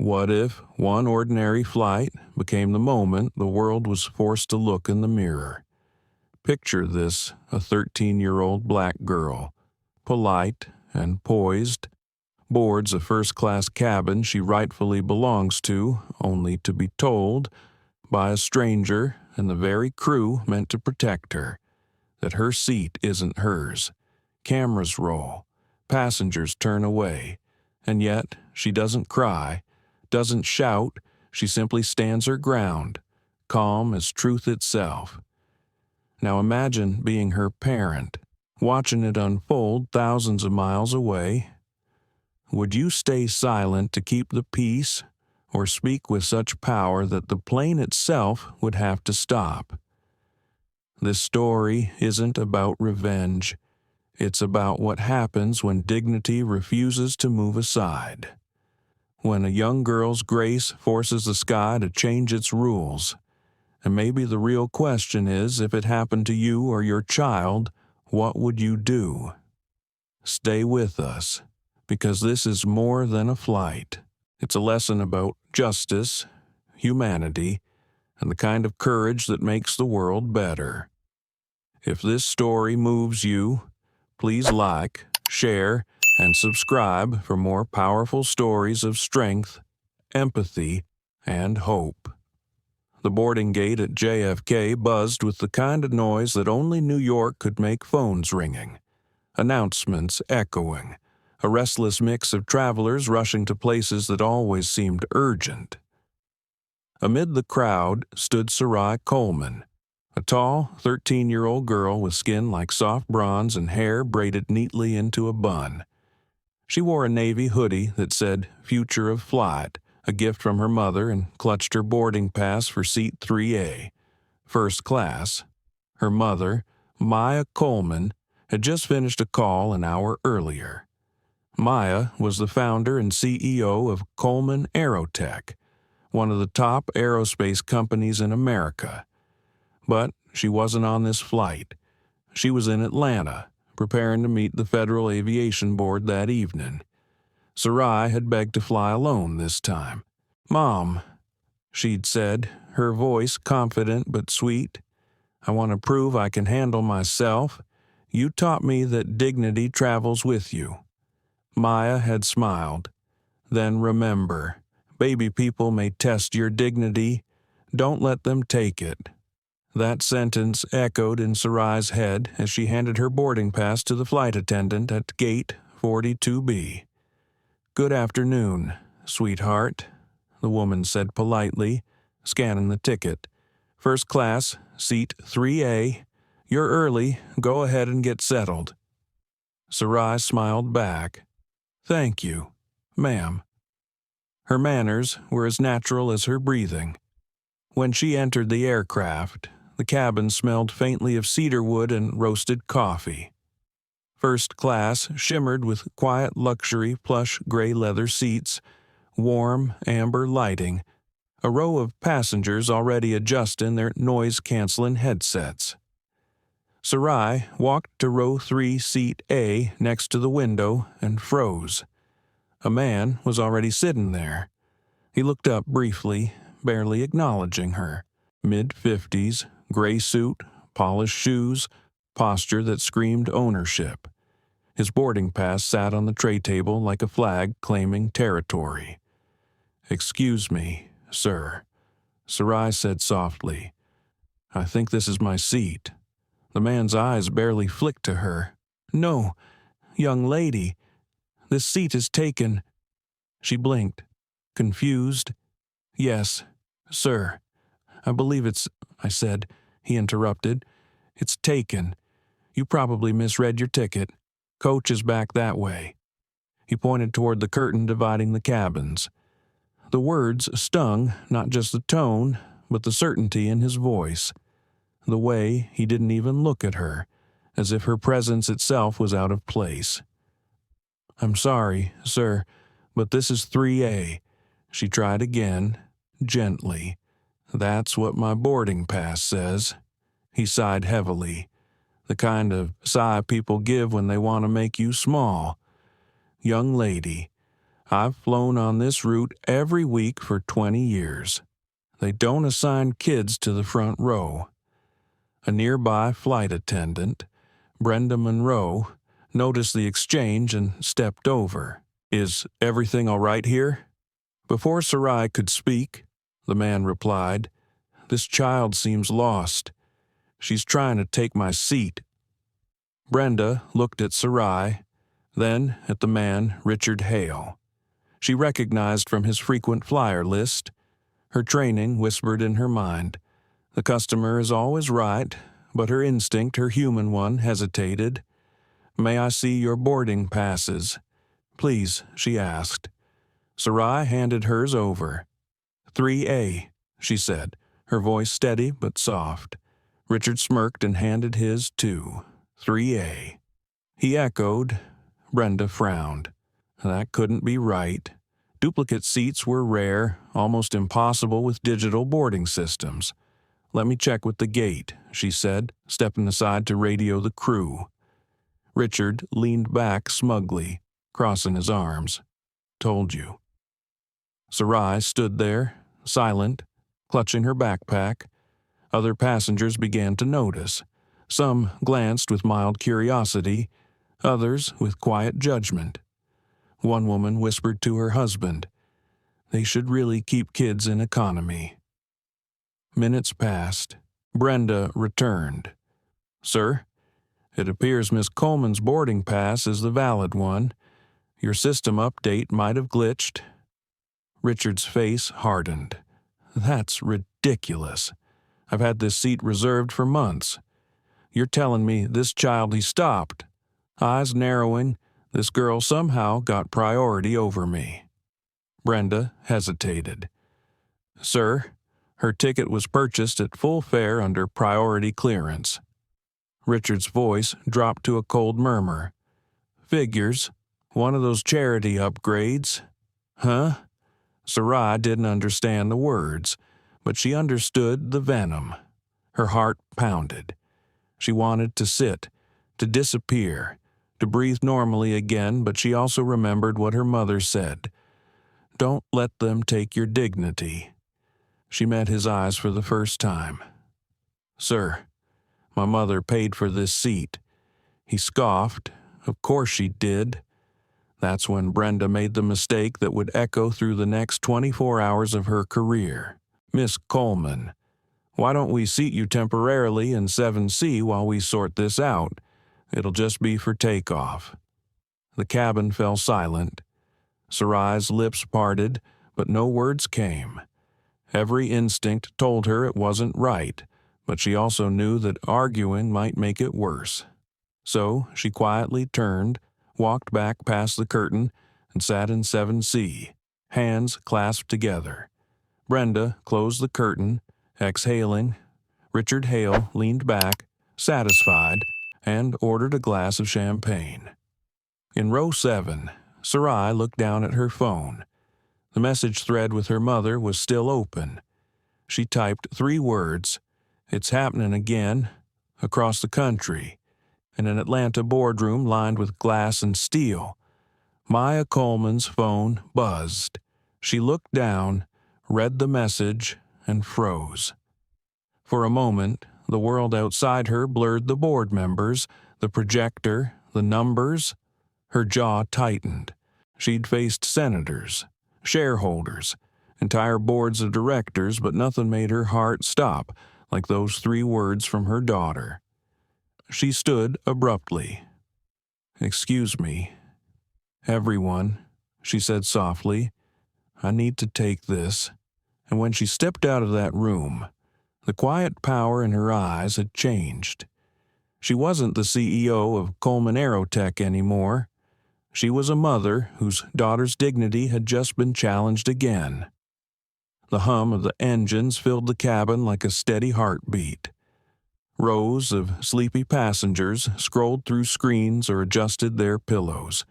What if one ordinary flight became the moment the world was forced to look in the mirror? Picture this, a 13-year-old black girl, polite and poised, boards a first-class cabin she rightfully belongs to, only to be told, by a stranger and the very crew meant to protect her, that her seat isn't hers. Cameras roll, passengers turn away, and yet she doesn't cry, doesn't shout, she simply stands her ground, calm as truth itself. Now imagine being her parent, watching it unfold thousands of miles away. Would you stay silent to keep the peace, or speak with such power that the plane itself would have to stop? This story isn't about revenge. It's about what happens when dignity refuses to move aside. When a young girl's grace forces the sky to change its rules. And maybe the real question is, if it happened to you or your child, what would you do? Stay with us, because this is more than a flight. It's a lesson about justice, humanity, and the kind of courage that makes the world better. If this story moves you, please like, share, and subscribe for more powerful stories of strength, empathy, and hope. The boarding gate at JFK buzzed with the kind of noise that only New York could make, phones ringing, announcements echoing, a restless mix of travelers rushing to places that always seemed urgent. Amid the crowd stood Sarai Coleman, a tall, 13-year-old girl with skin like soft bronze and hair braided neatly into a bun. She wore a navy hoodie that said "Future of Flight," a gift from her mother, and clutched her boarding pass for seat 3A, first class. Her mother, Maya Coleman, had just finished a call an hour earlier. Maya was the founder and CEO of Coleman Aerotech, one of the top aerospace companies in America. But she wasn't on this flight. She was in Atlanta, preparing to meet the Federal Aviation Board that evening. Sarai had begged to fly alone this time. "Mom," she'd said, her voice confident but sweet, "I want to prove I can handle myself. You taught me that dignity travels with you." Maya had smiled. "Then remember, baby people may test your dignity. Don't let them take it." That sentence echoed in Sarai's head as she handed her boarding pass to the flight attendant at gate 42B. "Good afternoon, sweetheart," the woman said politely, scanning the ticket. "First class, seat 3A. You're early. Go ahead and get settled." Sarai smiled back. "Thank you, ma'am." Her manners were as natural as her breathing. When she entered the aircraft, the cabin smelled faintly of cedarwood and roasted coffee. First class shimmered with quiet luxury plush gray leather seats, warm amber lighting, a row of passengers already adjusting their noise-canceling headsets. Sarai walked to row 3, seat A next to the window and froze. A man was already sitting there. He looked up briefly, barely acknowledging her. Mid-50s, gray suit, polished shoes, posture that screamed ownership. His boarding pass sat on the tray table like a flag claiming territory. "Excuse me, sir," Sarai said softly. "I think this is my seat." The man's eyes barely flicked to her. "No, young lady, this seat is taken." She blinked, confused. "Yes, sir. I believe I said," he interrupted. "It's taken. You probably misread your ticket. Coach is back that way." He pointed toward the curtain dividing the cabins. The words stung, not just the tone, but the certainty in his voice. The way he didn't even look at her, as if her presence itself was out of place. "I'm sorry, sir, but this is 3A. She tried again, gently. "That's what my boarding pass says." He sighed heavily, the kind of sigh people give when they want to make you small. "Young lady, I've flown on this route every week for 20 years. They don't assign kids to the front row. A nearby flight attendant, Brenda Monroe, noticed the exchange and stepped over. Is everything all right here? Before Sarai could speak, the man replied, This child seems lost. She's trying to take my seat. Brenda looked at Sarai, then at the man, Richard Hale. She recognized from his frequent flyer list. Her training whispered in her mind. The customer is always right, but her instinct, her human one, hesitated. May I see your boarding passes? Please, she asked. Sarai handed hers over. 3A, she said, her voice steady but soft. Richard smirked and handed his too. 3A. He echoed. Brenda frowned. That couldn't be right. Duplicate seats were rare, almost impossible with digital boarding systems. Let me check with the gate, she said, stepping aside to radio the crew. Richard leaned back smugly, crossing his arms. Told you. Sarai stood there, silent, clutching her backpack. Other passengers began to notice. Some glanced with mild curiosity, others with quiet judgment. One woman whispered to her husband, They should really keep kids in economy. Minutes passed. Brenda returned. Sir, it appears Miss Coleman's boarding pass is the valid one. Your system update might have glitched. Richard's face hardened. That's ridiculous. I've had this seat reserved for months. You're telling me this child he stopped. Eyes narrowing, this girl somehow got priority over me. Brenda hesitated. Sir, her ticket was purchased at full fare under priority clearance. Richard's voice dropped to a cold murmur. Figures. One of those charity upgrades. Huh? Sarai didn't understand the words, but she understood the venom. Her heart pounded. She wanted to sit, to disappear, to breathe normally again, but she also remembered what her mother said. Don't let them take your dignity. She met his eyes for the first time. Sir, my mother paid for this seat. He scoffed. Of course she did. That's when Brenda made the mistake that would echo through the next 24 hours of her career. Miss Coleman, why don't we seat you temporarily in 7C while we sort this out? It'll just be for takeoff. The cabin fell silent. Sarai's lips parted, but no words came. Every instinct told her it wasn't right, but she also knew that arguing might make it worse. So she quietly turned, walked back past the curtain, and sat in 7C, hands clasped together. Brenda closed the curtain, exhaling. Richard Hale leaned back, satisfied, and ordered a glass of champagne. In row 7, Sarai looked down at her phone. The message thread with her mother was still open. She typed 3 words, It's happening again, across the country, in an Atlanta boardroom lined with glass and steel. Maya Coleman's phone buzzed. She looked down, read the message, and froze. For a moment, the world outside her blurred the board members, the projector, the numbers. Her jaw tightened. She'd faced senators, shareholders, entire boards of directors, but nothing made her heart stop like those 3 words from her daughter. She stood abruptly. Excuse me. Everyone, she said softly, I need to take this. And when she stepped out of that room, the quiet power in her eyes had changed. She wasn't the CEO of Coleman Aerotech anymore. She was a mother whose daughter's dignity had just been challenged again. The hum of the engines filled the cabin like a steady heartbeat. Rows of sleepy passengers scrolled through screens or adjusted their pillows,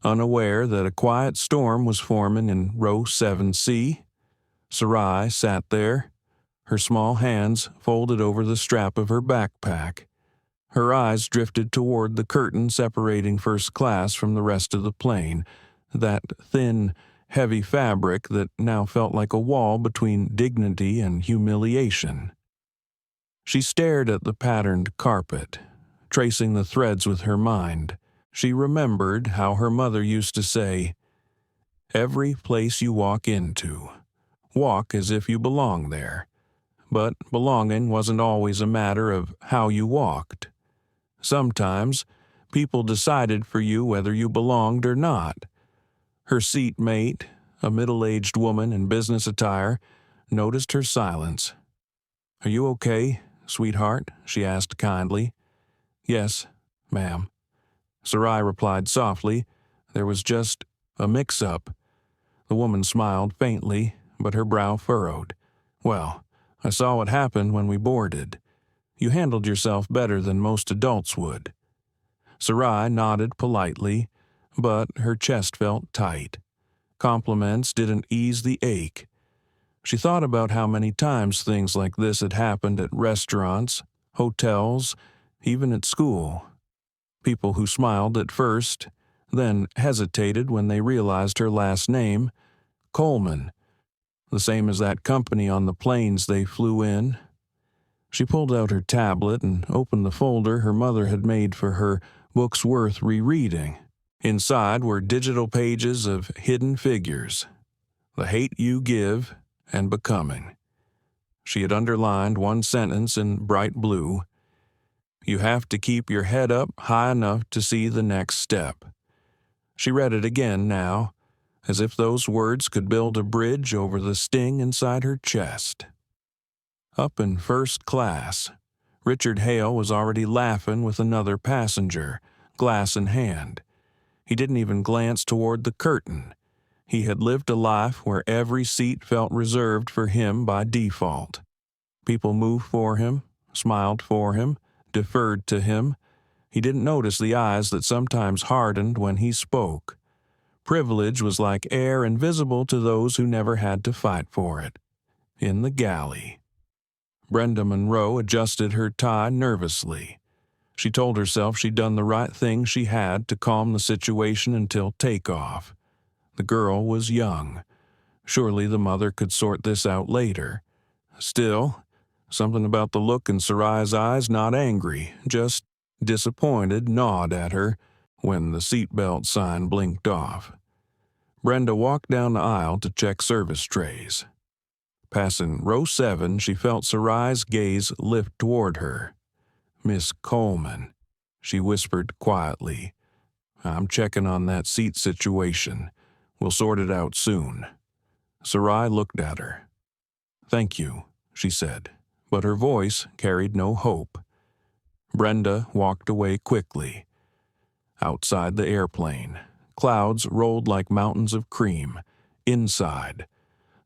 unaware that a quiet storm was forming in row 7C. Sarai sat there, her small hands folded over the strap of her backpack. Her eyes drifted toward the curtain separating first class from the rest of the plane, that thin, heavy fabric that now felt like a wall between dignity and humiliation. She stared at the patterned carpet, tracing the threads with her mind. She remembered how her mother used to say, "Every place you walk into, walk as if you belong there." But belonging wasn't always a matter of how you walked. Sometimes, people decided for you whether you belonged or not. Her seatmate, a middle-aged woman in business attire, noticed her silence. "Are you okay, sweetheart?" she asked kindly. "Yes, ma'am," Sarai replied softly. "There was just a mix-up." The woman smiled faintly, but her brow furrowed. "Well, I saw what happened when we boarded. You handled yourself better than most adults would." Sarai nodded politely, but her chest felt tight. Compliments didn't ease the ache. She thought about how many times things like this had happened at restaurants, hotels, even at school. People who smiled at first, then hesitated when they realized her last name, Coleman, the same as that company on the planes they flew in. She pulled out her tablet and opened the folder her mother had made for her books worth rereading. Inside were digital pages of hidden figures, The Hate You Give and Becoming. She had underlined one sentence in bright blue. "You have to keep your head up high enough to see the next step." She read it again now, as if those words could build a bridge over the sting inside her chest. Up in first class, Richard Hale was already laughing with another passenger, glass in hand. He didn't even glance toward the curtain. He had lived a life where every seat felt reserved for him by default. People moved for him, smiled for him, deferred to him. He didn't notice the eyes that sometimes hardened when he spoke. Privilege was like air invisible to those who never had to fight for it. In the galley. Brenda Monroe adjusted her tie nervously. She told herself she'd done the right thing she had to calm the situation until takeoff. The girl was young. Surely the mother could sort this out later. Still, something about the look in Sarai's eyes, not angry, just disappointed, gnawed at her when the seatbelt sign blinked off. Brenda walked down the aisle to check service trays. Passing row 7, she felt Sarai's gaze lift toward her. "Miss Coleman," she whispered quietly. "I'm checking on that seat situation. We'll sort it out soon." Sarai looked at her. "Thank you," she said, but her voice carried no hope. Brenda walked away quickly. Outside the airplane, clouds rolled like mountains of cream. Inside,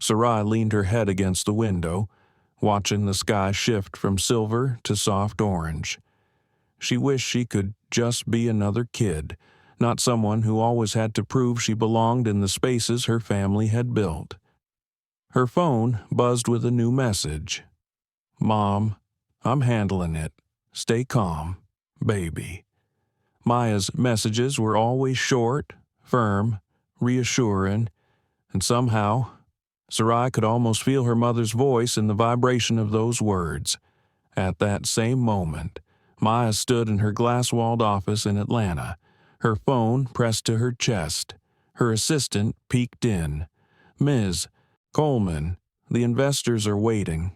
Sarai leaned her head against the window, watching the sky shift from silver to soft orange. She wished she could just be another kid, not someone who always had to prove she belonged in the spaces her family had built. Her phone buzzed with a new message. "Mom, I'm handling it. Stay calm, baby." Maya's messages were always short, firm, reassuring, and somehow Sarai could almost feel her mother's voice in the vibration of those words. At that same moment, Maya stood in her glass-walled office in Atlanta, her phone pressed to her chest. Her assistant peeked in. "Ms. Coleman, the investors are waiting."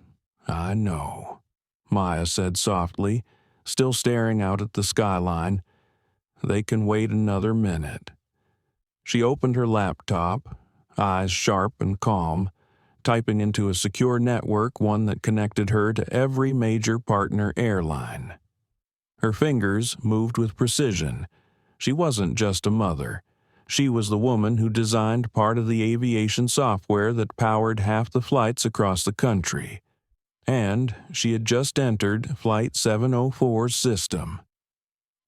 "I know," Maya said softly, still staring out at the skyline. "They can wait another minute." She opened her laptop, eyes sharp and calm, typing into a secure network, one that connected her to every major partner airline. Her fingers moved with precision. She wasn't just a mother. She was the woman who designed part of the aviation software that powered half the flights across the country. And she had just entered Flight 704's system.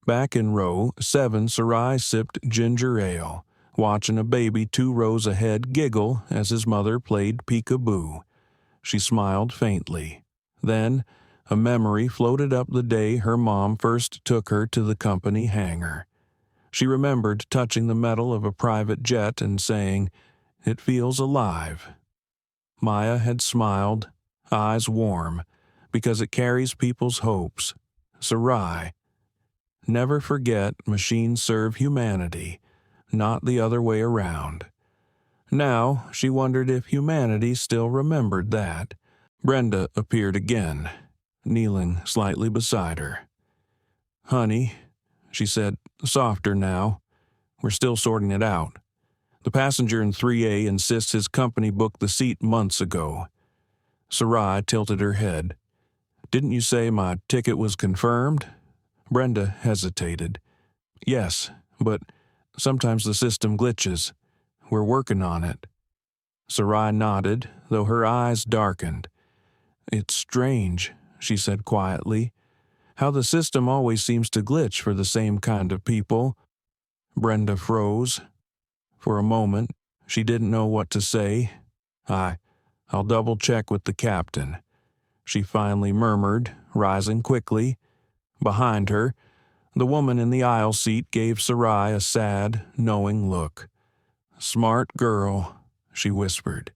Back in row 7, Sarai sipped ginger ale, watching a baby 2 rows ahead giggle as his mother played peekaboo. She smiled faintly. Then, a memory floated up the day her mom first took her to the company hangar. She remembered touching the metal of a private jet and saying, "It feels alive." Maya had smiled, eyes warm, because it carries people's hopes. Sarai. Never forget machines serve humanity, not the other way around. Now she wondered if humanity still remembered that. Brenda appeared again, kneeling slightly beside her. "Honey," she said, softer now, "we're still sorting it out. The passenger in 3A insists his company booked the seat months ago." Sarai tilted her head. "Didn't you say my ticket was confirmed?" Brenda hesitated. "Yes, but sometimes the system glitches. We're working on it." Sarai nodded, though her eyes darkened. "It's strange," she said quietly, "how the system always seems to glitch for the same kind of people." Brenda froze. For a moment, she didn't know what to say. I'll double-check with the captain," she finally murmured, rising quickly. Behind her, the woman in the aisle seat gave Sarai a sad, knowing look. "Smart girl," she whispered.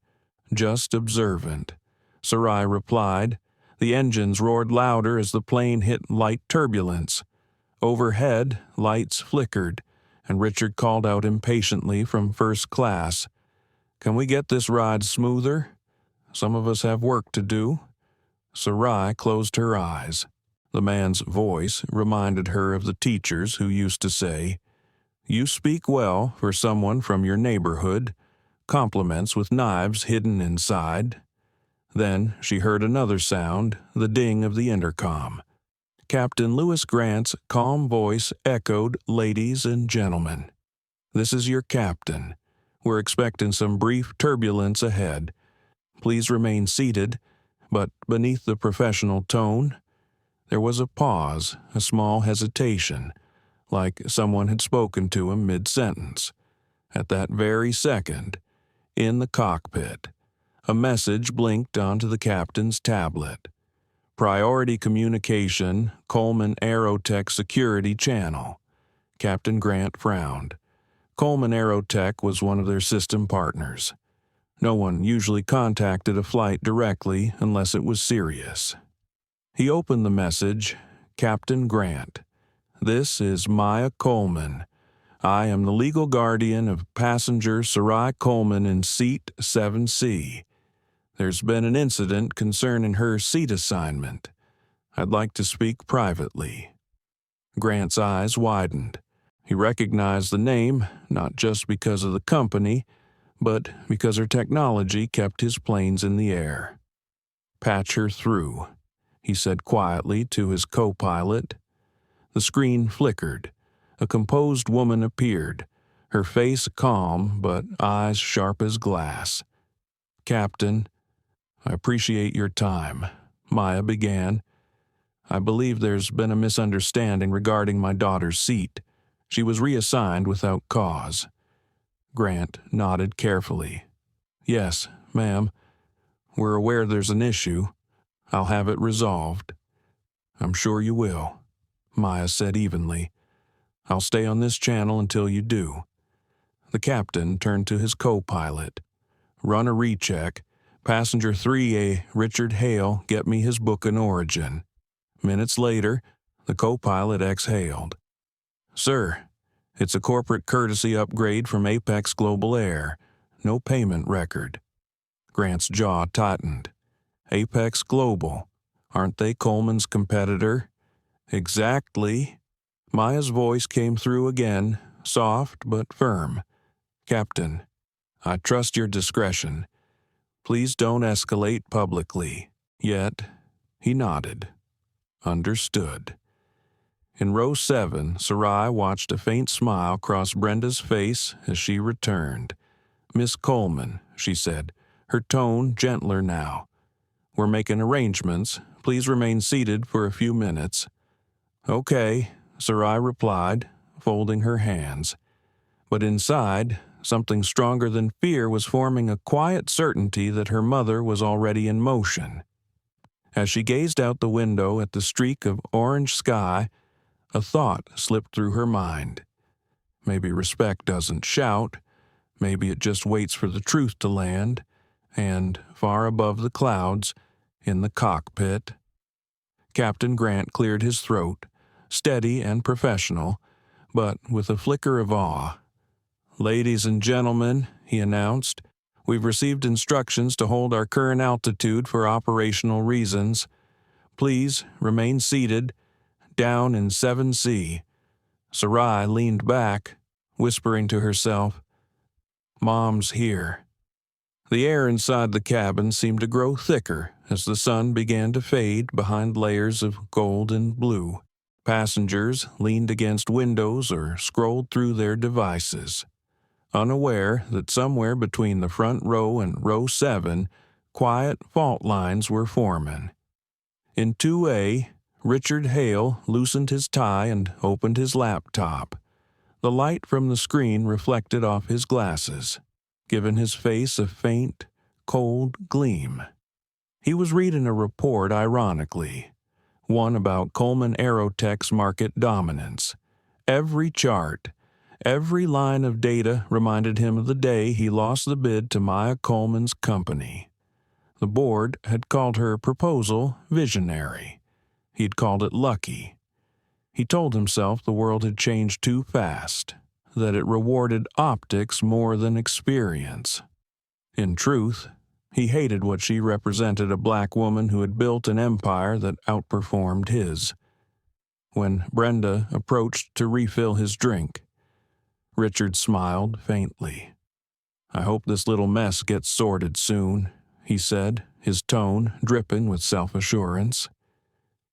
"Just observant." Sarai replied. The engines roared louder as the plane hit light turbulence. Overhead, lights flickered, and Richard called out impatiently from first class, "Can we get this ride smoother? Some of us have work to do." Sarai closed her eyes. The man's voice reminded her of the teachers who used to say, "You speak well for someone from your neighborhood," compliments with knives hidden inside. Then she heard another sound, the ding of the intercom. Captain Lewis Grant's calm voice echoed, "Ladies and gentlemen, this is your captain. We're expecting some brief turbulence ahead. Please remain seated," but beneath the professional tone, there was a pause, a small hesitation, like someone had spoken to him mid-sentence. At that very second, in the cockpit, a message blinked onto the captain's tablet. "Priority communication, Coleman Aerotech Security Channel." Captain Grant frowned. Coleman Aerotech was one of their system partners. No one usually contacted a flight directly unless it was serious. He opened the message. "Captain Grant, this is Maya Coleman. I am the legal guardian of passenger Sarai Coleman in seat 7C. There's been an incident concerning her seat assignment. I'd like to speak privately." Grant's eyes widened. He recognized the name, not just because of the company, but because her technology kept his planes in the air. "Patch her through," he said quietly to his co-pilot. The screen flickered. A composed woman appeared, her face calm but eyes sharp as glass. "Captain, I appreciate your time," Maya began. "I believe there's been a misunderstanding regarding my daughter's seat. She was reassigned without cause." Grant nodded carefully. "Yes, ma'am. We're aware there's an issue. I'll have it resolved." "I'm sure you will," Maya said evenly. "I'll stay on this channel until you do." The captain turned to his co-pilot. "Run a recheck. Passenger 3A Richard Hale get me his book and origin." Minutes later, the co-pilot exhaled. "Sir, it's a corporate courtesy upgrade from Apex Global Air. No payment record." Grant's jaw tightened. "Apex Global. Aren't they Coleman's competitor?" "Exactly." Maya's voice came through again, soft but firm. "Captain, I trust your discretion. Please don't escalate publicly." Yet, he nodded. Understood. In row 7, Sarai watched a faint smile cross Brenda's face as she returned. "Miss Coleman," she said, her tone gentler now. "We're making arrangements. Please remain seated for a few minutes." "Okay," Sarai replied, folding her hands. But inside, something stronger than fear was forming a quiet certainty that her mother was already in motion. As she gazed out the window at the streak of orange sky, a thought slipped through her mind. Maybe respect doesn't shout. Maybe it just waits for the truth to land. And far above the clouds, in the cockpit, Captain Grant cleared his throat, steady and professional, but with a flicker of awe. "Ladies and gentlemen," he announced, "we've received instructions to hold our current altitude for operational reasons. Please remain seated, down in 7C. Sarai leaned back, whispering to herself, "Mom's here." The air inside the cabin seemed to grow thicker as the sun began to fade behind layers of gold and blue. Passengers leaned against windows or scrolled through their devices, unaware that somewhere between the front row and row 7, quiet fault lines were forming. In 2A, Richard Hale loosened his tie and opened his laptop. The light from the screen reflected off his glasses, giving his face a faint, cold gleam. He was reading a report ironically, one about Coleman Aerotech's market dominance. Every chart, every line of data reminded him of the day he lost the bid to Maya Coleman's company. The board had called her proposal visionary. He'd called it lucky. He told himself the world had changed too fast, that it rewarded optics more than experience. In truth, he hated what she represented, a black woman who had built an empire that outperformed his. When Brenda approached to refill his drink, Richard smiled faintly. "I hope this little mess gets sorted soon," he said, his tone dripping with self-assurance.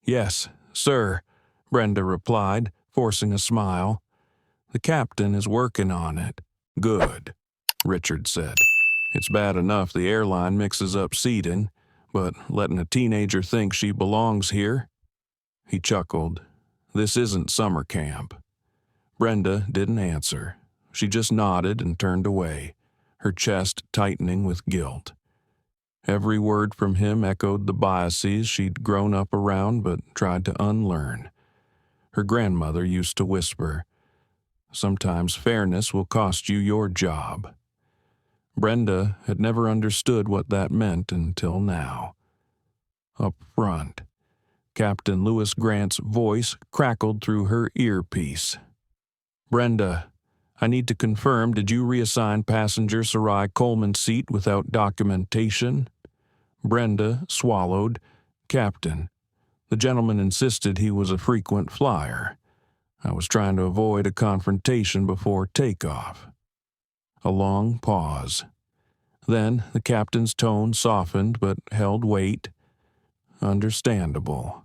"Yes, sir," Brenda replied, forcing a smile. "The captain is working on it." "Good," Richard said. "It's bad enough the airline mixes up seating, but letting a teenager think she belongs here?" He chuckled. "This isn't summer camp." Brenda didn't answer. She just nodded and turned away, her chest tightening with guilt. Every word from him echoed the biases she'd grown up around but tried to unlearn. Her grandmother used to whisper, "Sometimes fairness will cost you your job." Brenda had never understood what that meant until now. Up front, Captain Lewis Grant's voice crackled through her earpiece. "Brenda, I need to confirm, did you reassign passenger Sarai Coleman's seat without documentation?" Brenda swallowed. "Captain, the gentleman insisted he was a frequent flyer. I was trying to avoid a confrontation before takeoff." A long pause. Then the captain's tone softened but held weight. "Understandable.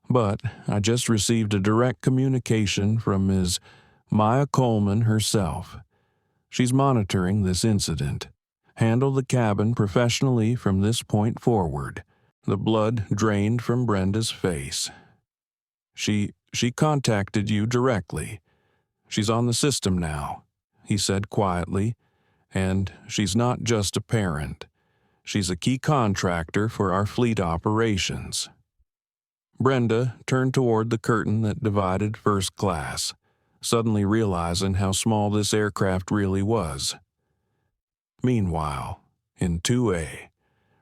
But I just received a direct communication from Ms. Maya Coleman herself. She's monitoring this incident. Handle the cabin professionally from this point forward." The blood drained from Brenda's face. She contacted you directly. She's on the system now," he said quietly, "and she's not just a parent. She's a key contractor for our fleet operations." Brenda turned toward the curtain that divided first class, suddenly realizing how small this aircraft really was. Meanwhile, in 2A,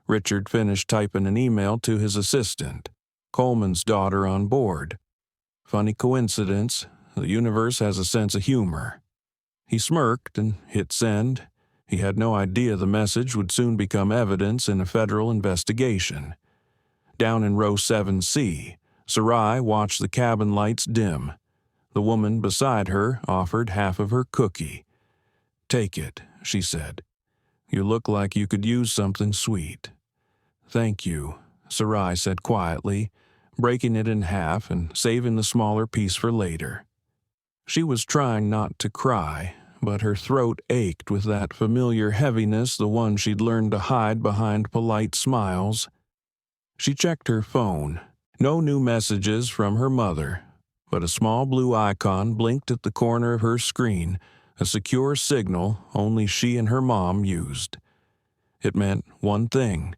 Richard finished typing an email to his assistant, Coleman's daughter on board. Funny coincidence, the universe has a sense of humor. He smirked and hit send. He had no idea the message would soon become evidence in a federal investigation. Down in row 7C, Sarai watched the cabin lights dim. The woman beside her offered half of her cookie. "Take it," she said. "You look like you could use something sweet." "Thank you," Sarai said quietly, breaking it in half and saving the smaller piece for later. She was trying not to cry, but her throat ached with that familiar heaviness, the one she'd learned to hide behind polite smiles. She checked her phone. No new messages from her mother, but a small blue icon blinked at the corner of her screen, a secure signal only she and her mom used. It meant one thing: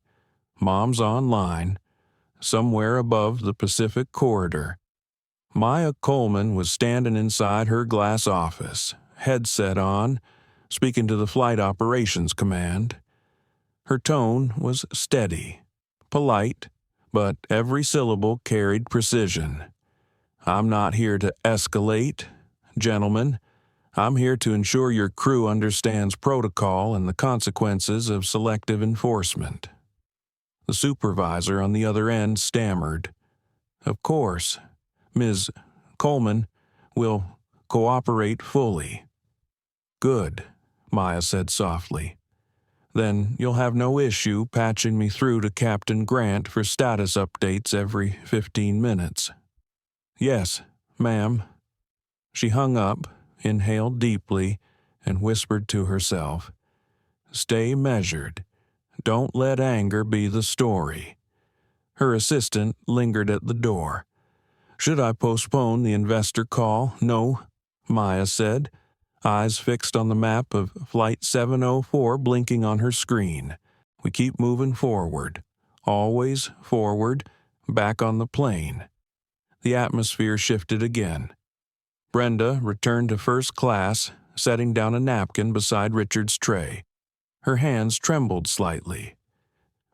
Mom's online, somewhere above the Pacific corridor. Maya Coleman was standing inside her glass office, headset on, speaking to the Flight Operations Command. Her tone was steady, polite, but every syllable carried precision. "I'm not here to escalate, gentlemen. I'm here to ensure your crew understands protocol and the consequences of selective enforcement." The supervisor on the other end stammered. "Of course, Ms. Coleman will cooperate fully." "Good," Maya said softly. "Then you'll have no issue patching me through to Captain Grant for status updates every 15 minutes. "Yes, ma'am." She hung up, inhaled deeply, and whispered to herself, "Stay measured. Don't let anger be the story." Her assistant lingered at the door. "Should I postpone the investor call?" "No," Maya said, eyes fixed on the map of Flight 704 blinking on her screen. "We keep moving forward. Always forward, back on the plane." The atmosphere shifted again. Brenda returned to first class, setting down a napkin beside Richard's tray. Her hands trembled slightly.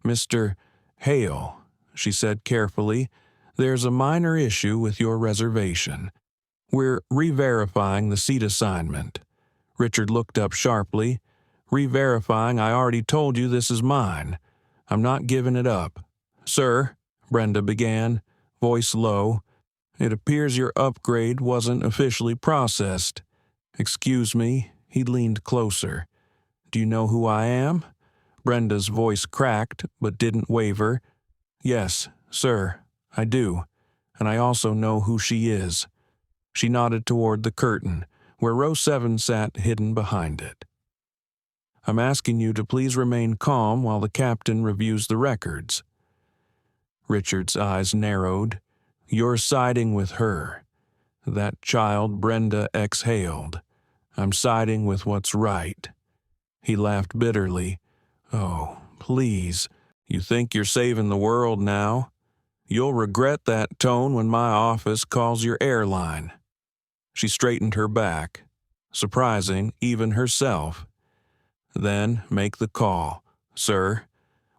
"Mr. Hale," she said carefully, "there's a minor issue with your reservation. We're re-verifying the seat assignment." Richard looked up sharply. "Re-verifying? I already told you this is mine. I'm not giving it up." "Sir," Brenda began, voice low, "it appears your upgrade wasn't officially processed." "Excuse me," he leaned closer. "Do you know who I am?" Brenda's voice cracked, but didn't waver. "Yes, sir, I do. And I also know who she is." She nodded toward the curtain, where row 7 sat hidden behind it. "I'm asking you to please remain calm while the captain reviews the records." Richard's eyes narrowed. "You're siding with her." That child Brenda exhaled. "I'm siding with what's right." He laughed bitterly. "Oh, please. You think you're saving the world now? You'll regret that tone when my office calls your airline." She straightened her back, surprising even herself. "Then make the call, sir.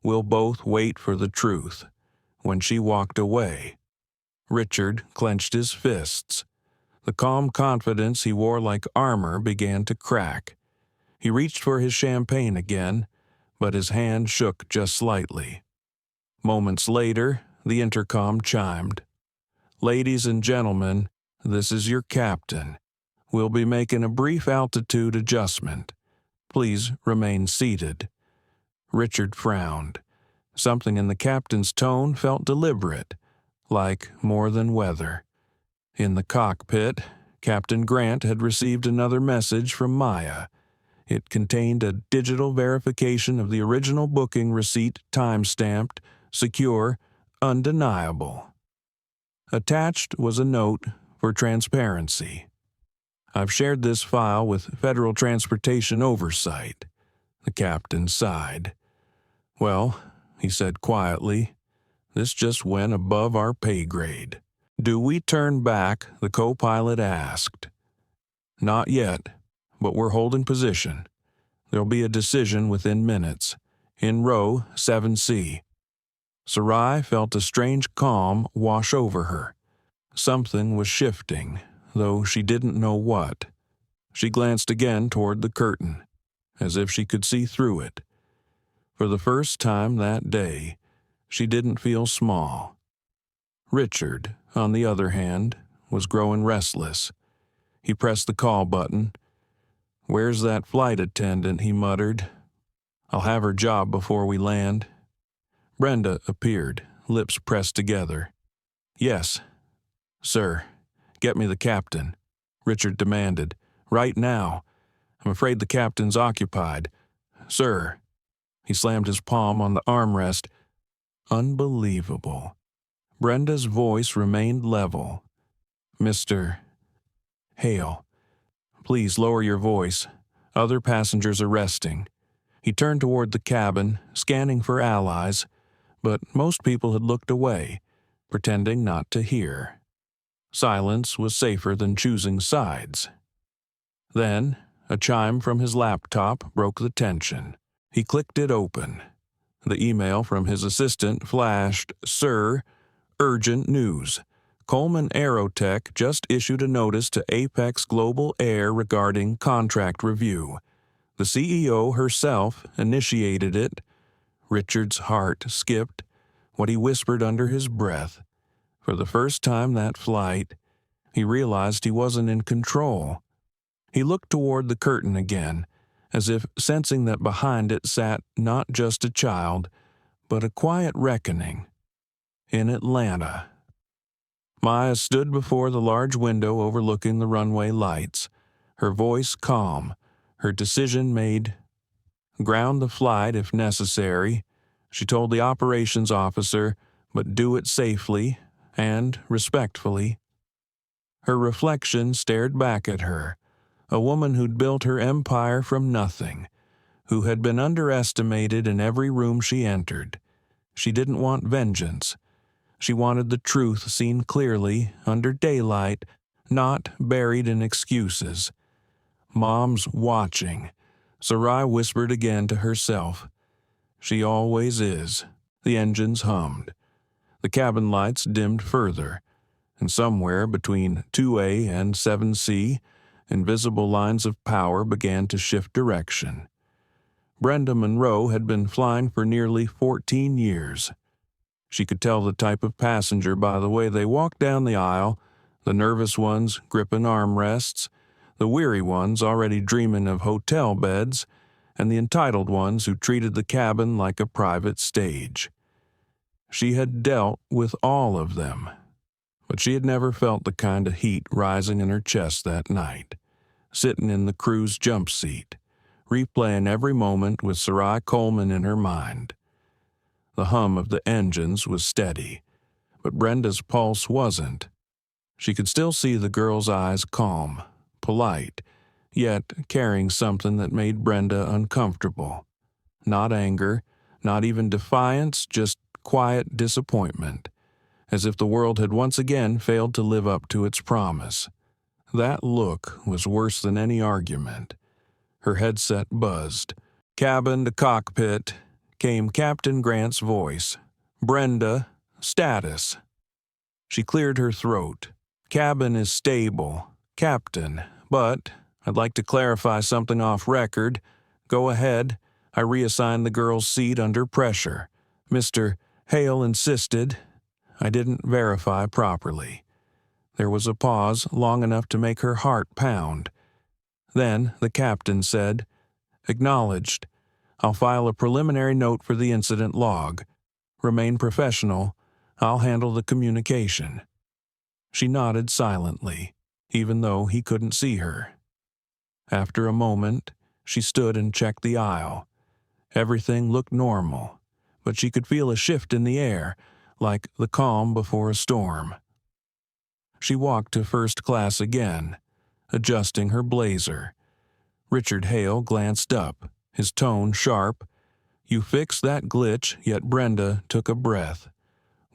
We'll both wait for the truth." When she walked away, Richard clenched his fists. The calm confidence he wore like armor began to crack. He reached for his champagne again, but his hand shook just slightly. Moments later, the intercom chimed. "Ladies and gentlemen, this is your captain. We'll be making a brief altitude adjustment. Please remain seated." Richard frowned. Something in the captain's tone felt deliberate, like more than weather. In the cockpit, Captain Grant had received another message from Maya. It contained a digital verification of the original booking receipt, time-stamped, secure, undeniable. Attached was a note for transparency. "I've shared this file with Federal Transportation Oversight." The captain sighed. "Well," he said quietly, "this just went above our pay grade." "Do we turn back?" the co-pilot asked. "Not yet, but we're holding position. There'll be a decision within minutes, in row 7C. Sarai felt a strange calm wash over her. Something was shifting, though she didn't know what. She glanced again toward the curtain, as if she could see through it. For the first time that day, she didn't feel small. Richard, on the other hand, was growing restless. He pressed the call button. "Where's that flight attendant?" he muttered. "I'll have her job before we land." Brenda appeared, lips pressed together. "Yes, sir. Get me the captain," Richard demanded. "Right now. I'm afraid the captain's occupied." "Sir." He slammed his palm on the armrest. Unbelievable. Brenda's voice remained level. "Mr. Hale, please lower your voice. Other passengers are resting." He turned toward the cabin, scanning for allies, but most people had looked away, pretending not to hear. Silence was safer than choosing sides. Then, a chime from his laptop broke the tension. He clicked it open. The email from his assistant flashed, "Sir, urgent news. Coleman Aerotech just issued a notice to Apex Global Air regarding contract review. The CEO herself initiated it." Richard's heart skipped, what he whispered under his breath. For the first time that flight, he realized he wasn't in control. He looked toward the curtain again, as if sensing that behind it sat not just a child, but a quiet reckoning. In Atlanta. Maya stood before the large window overlooking the runway lights, her voice calm, her decision made. Ground the flight if necessary, she told the operations officer, but do it safely and respectfully. Her reflection stared back at her, a woman who'd built her empire from nothing, who had been underestimated in every room she entered. She didn't want vengeance. She wanted the truth seen clearly, under daylight, not buried in excuses. Mom's watching, Sarai whispered again to herself. She always is. The engines hummed. The cabin lights dimmed further, and somewhere between 2A and 7C, invisible lines of power began to shift direction. Brenda Monroe had been flying for nearly 14 years. She could tell the type of passenger by the way they walked down the aisle, the nervous ones gripping armrests, the weary ones already dreaming of hotel beds, and the entitled ones who treated the cabin like a private stage. She had dealt with all of them, but she had never felt the kind of heat rising in her chest that night, sitting in the crew's jump seat, replaying every moment with Sarai Coleman in her mind. The hum of the engines was steady, but Brenda's pulse wasn't. She could still see the girl's eyes calm, polite, yet carrying something that made Brenda uncomfortable. Not anger, not even defiance, just quiet disappointment, as if the world had once again failed to live up to its promise. That look was worse than any argument. Her headset buzzed. Cabin to cockpit came Captain Grant's voice. "Brenda, status." She cleared her throat. "Cabin is stable, Captain, but I'd like to clarify something off record. Go ahead. I reassigned the girl's seat under pressure. Mr. Hale insisted. I didn't verify properly." There was a pause long enough to make her heart pound. Then the captain said, "Acknowledged. I'll file a preliminary note for the incident log. Remain professional. I'll handle the communication." She nodded silently, even though he couldn't see her. After a moment, she stood and checked the aisle. Everything looked normal, but she could feel a shift in the air, like the calm before a storm. She walked to first class again, adjusting her blazer. Richard Hale glanced up, his tone sharp. "You fixed that glitch," yet Brenda took a breath.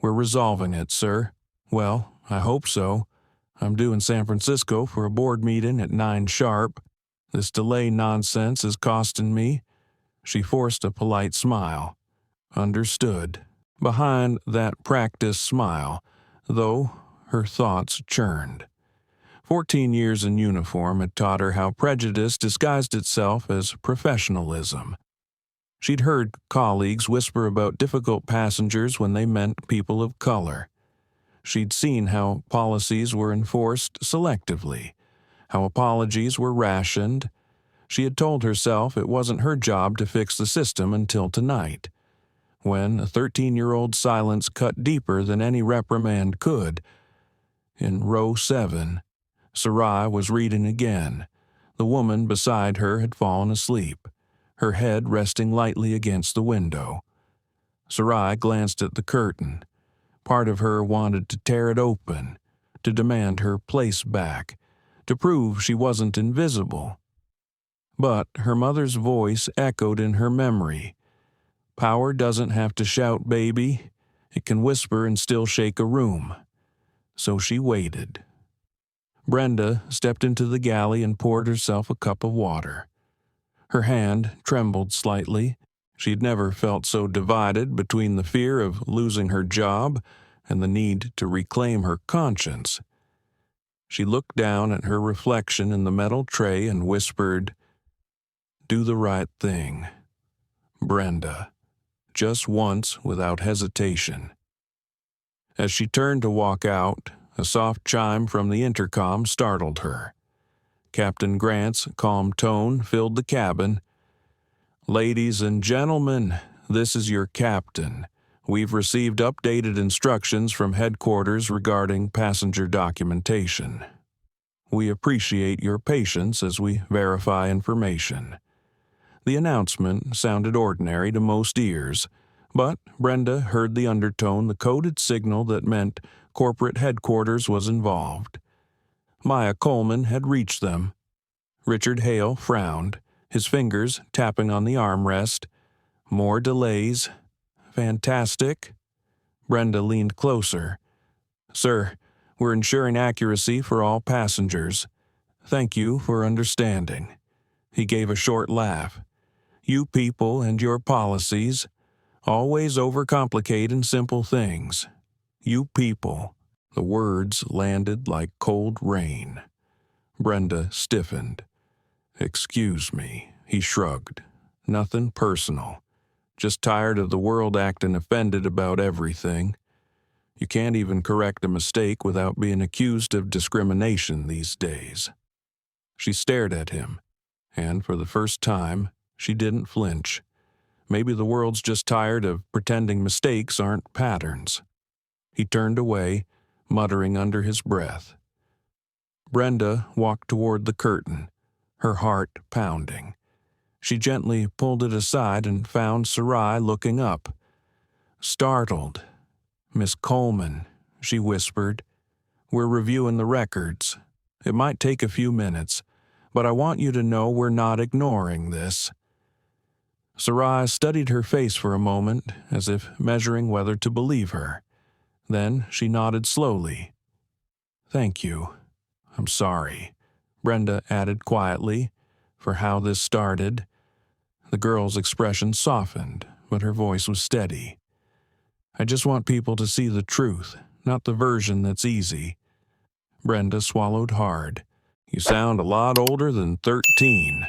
"We're resolving it, sir." "Well, I hope so. I'm due in San Francisco for a board meeting at 9 sharp. This delay nonsense is costing me." She forced a polite smile. Understood. Behind that practiced smile, though, her thoughts churned. 14 years in uniform had taught her how prejudice disguised itself as professionalism. She'd heard colleagues whisper about difficult passengers when they meant people of color. She'd seen how policies were enforced selectively, how apologies were rationed. She had told herself it wasn't her job to fix the system until tonight, when a 13-year-old silence cut deeper than any reprimand could. In row 7, Sarai was reading again. The woman beside her had fallen asleep, her head resting lightly against the window. Sarai glanced at the curtain. Part of her wanted to tear it open, to demand her place back, to prove she wasn't invisible. But her mother's voice echoed in her memory. "Power doesn't have to shout, baby. It can whisper and still shake a room." So she waited. Brenda stepped into the galley and poured herself a cup of water. Her hand trembled slightly. She'd never felt so divided between the fear of losing her job and the need to reclaim her conscience. She looked down at her reflection in the metal tray and whispered, "Do the right thing, Brenda," just once without hesitation. As she turned to walk out, a soft chime from the intercom startled her. Captain Grant's calm tone filled the cabin. "Ladies and gentlemen, this is your captain. We've received updated instructions from headquarters regarding passenger documentation. We appreciate your patience as we verify information." The announcement sounded ordinary to most ears, but Brenda heard the undertone, the coded signal that meant corporate headquarters was involved. Maya Coleman had reached them. Richard Hale frowned, his fingers tapping on the armrest. More delays. Fantastic. Brenda leaned closer. "Sir, we're ensuring accuracy for all passengers. Thank you for understanding." He gave a short laugh. "You people and your policies always overcomplicating simple things. You people." The words landed like cold rain. Brenda stiffened. "Excuse me," he shrugged. "Nothing personal. Just tired of the world acting offended about everything. You can't even correct a mistake without being accused of discrimination these days." She stared at him, and for the first time, she didn't flinch. Maybe the world's just tired of pretending mistakes aren't patterns. He turned away, muttering under his breath. Brenda walked toward the curtain, her heart pounding. She gently pulled it aside and found Sarai looking up. Startled. "Miss Coleman," she whispered, "we're reviewing the records. It might take a few minutes, but I want you to know we're not ignoring this." Sarai studied her face for a moment, as if measuring whether to believe her. Then she nodded slowly. "Thank you. I'm sorry," Brenda added quietly, "for how this started." The girl's expression softened, but her voice was steady. "I just want people to see the truth, not the version that's easy." Brenda swallowed hard. "You sound a lot older than 13.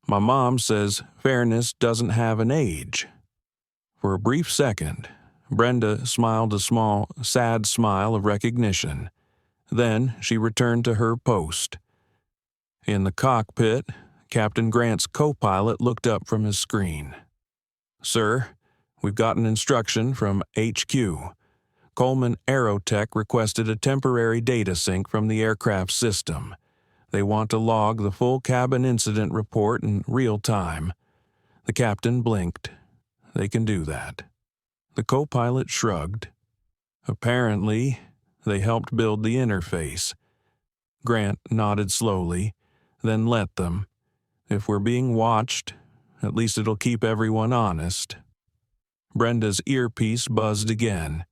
My mom says fairness doesn't have an age." For a brief second, Brenda smiled a small, sad smile of recognition. Then she returned to her post. In the cockpit, Captain Grant's co-pilot looked up from his screen. "Sir, we've gotten instruction from HQ. Coleman Aerotech requested a temporary data sync from the aircraft system. They want to log the full cabin incident report in real time." The captain blinked. "They can do that." The co-pilot shrugged. "Apparently, they helped build the interface." Grant nodded slowly, then let them. "If we're being watched, at least it'll keep everyone honest." Brenda's earpiece buzzed again.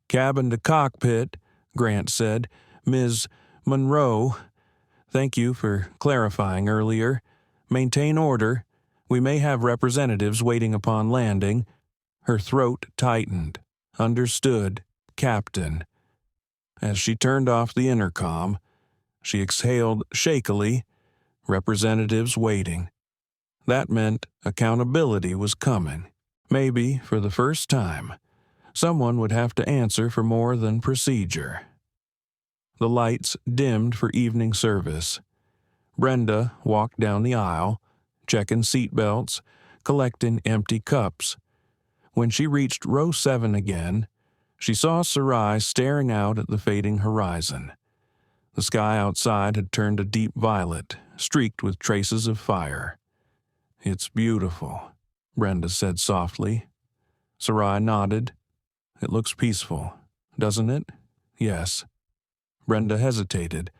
"Cabin to cockpit," Grant said. "Ms. Monroe, thank you for clarifying earlier. Maintain order. We may have representatives waiting upon landing." Her throat tightened. "Understood, Captain." As she turned off the intercom, she exhaled shakily. Representatives waiting. That meant accountability was coming. Maybe, for the first time, someone would have to answer for more than procedure. The lights dimmed for evening service. Brenda walked down the aisle, checking seatbelts, collecting empty cups. When she reached row 7 again, she saw Sarai staring out at the fading horizon. The sky outside had turned a deep violet, streaked with traces of fire. "It's beautiful," Brenda said softly. Sarai nodded. "It looks peaceful, doesn't it?" "Yes." Brenda hesitated,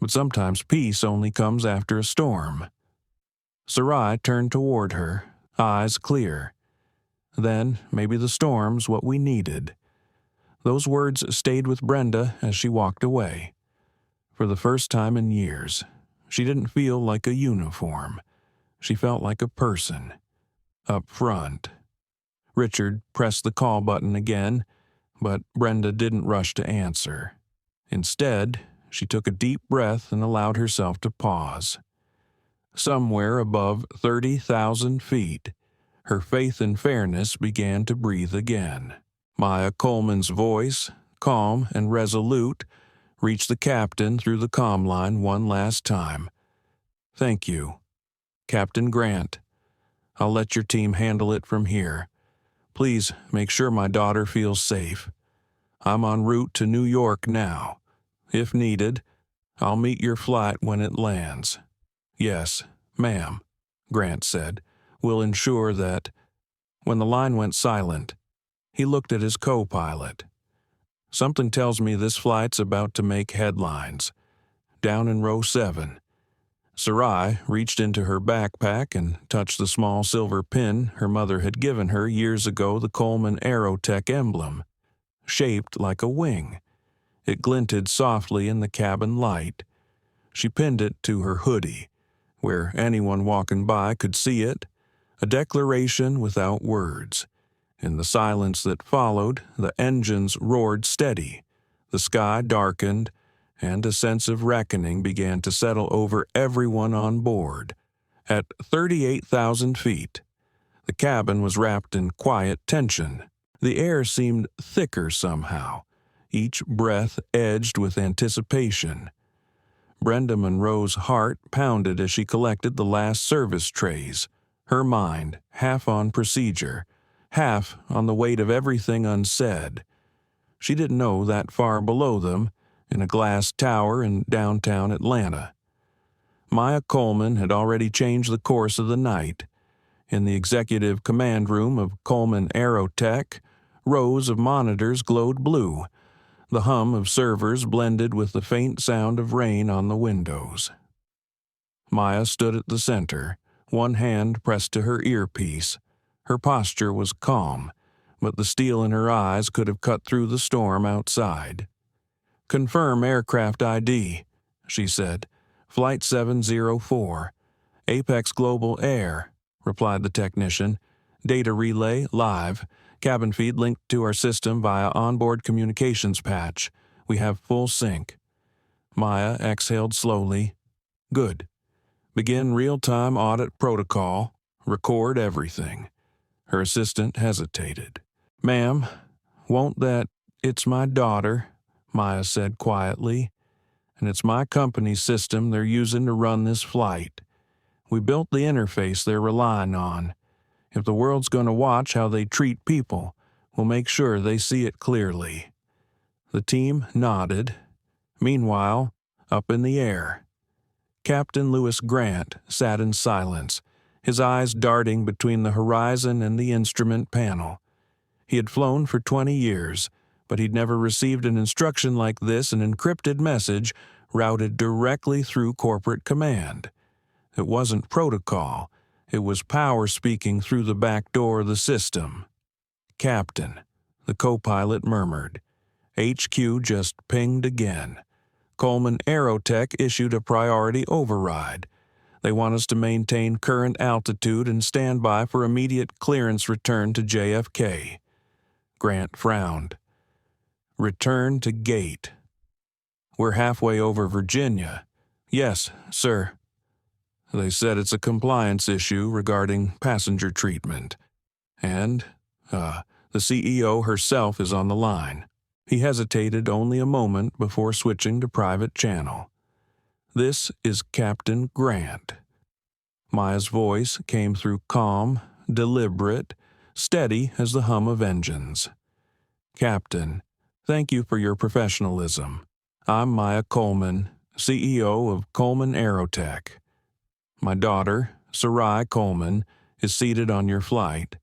but sometimes peace only comes after a storm. Sarai turned toward her, eyes clear. "Then maybe the storm's what we needed." Those words stayed with Brenda as she walked away. For the first time in years, she didn't feel like a uniform. She felt like a person. Up front. Richard pressed the call button again, but Brenda didn't rush to answer. Instead, she took a deep breath and allowed herself to pause. Somewhere above 30,000 feet, her faith in fairness began to breathe again. Maya Coleman's voice, calm and resolute, reached the captain through the comm line one last time. "Thank you, Captain Grant. I'll let your team handle it from here. Please make sure my daughter feels safe. I'm en route to New York now. If needed, I'll meet your flight when it lands." "Yes, ma'am," Grant said. "We'll ensure that—" When the line went silent, he looked at his co-pilot. "Something tells me this flight's about to make headlines." Down in row 7, Sarai reached into her backpack and touched the small silver pin her mother had given her years ago, the Coleman Aerotech emblem, shaped like a wing. It glinted softly in the cabin light. She pinned it to her hoodie, where anyone walking by could see it, a declaration without words. In the silence that followed, the engines roared steady, the sky darkened, and a sense of reckoning began to settle over everyone on board. At 38,000 feet, the cabin was wrapped in quiet tension. The air seemed thicker somehow, each breath edged with anticipation. Brenda Monroe's heart pounded as she collected the last service trays, her mind half on procedure, half on the weight of everything unsaid. She didn't know that far below them, in a glass tower in downtown Atlanta, Maya Coleman had already changed the course of the night. In the executive command room of Coleman Aerotech, rows of monitors glowed blue. The hum of servers blended with the faint sound of rain on the windows. Maya stood at the center, one hand pressed to her earpiece. Her posture was calm, but the steel in her eyes could have cut through the storm outside. "Confirm aircraft ID," she said. "Flight 704. Apex Global Air," replied the technician. "Data relay live. Cabin feed linked to our system via onboard communications patch. We have full sync." Maya exhaled slowly. "Good. Begin real-time audit protocol. Record everything." Her assistant hesitated. "Ma'am, won't that—" "It's my daughter," Maya said quietly, "and it's my company's system they're using to run this flight. We built the interface they're relying on. If the world's going to watch how they treat people, we'll make sure they see it clearly." The team nodded. Meanwhile, up in the air, Captain Lewis Grant sat in silence, his eyes darting between the horizon and the instrument panel. He had flown for 20 years, but he'd never received an instruction like this, an encrypted message routed directly through corporate command. It wasn't protocol. It was power speaking through the back door of the system. "Captain," the co-pilot murmured. "HQ just pinged again. Coleman Aerotech issued a priority override. They want us to maintain current altitude and stand by for immediate clearance return to JFK." Grant frowned. "Return to gate." "We're halfway over Virginia." "Yes, sir." "They said it's a compliance issue regarding passenger treatment. And, the CEO herself is on the line." He hesitated only a moment before switching to private channel. "This is Captain Grant." Maya's voice came through calm, deliberate, steady as the hum of engines. "Captain, thank you for your professionalism. I'm Maya Coleman, CEO of Coleman Aerotech. My daughter, Sarai Coleman, is seated on your flight.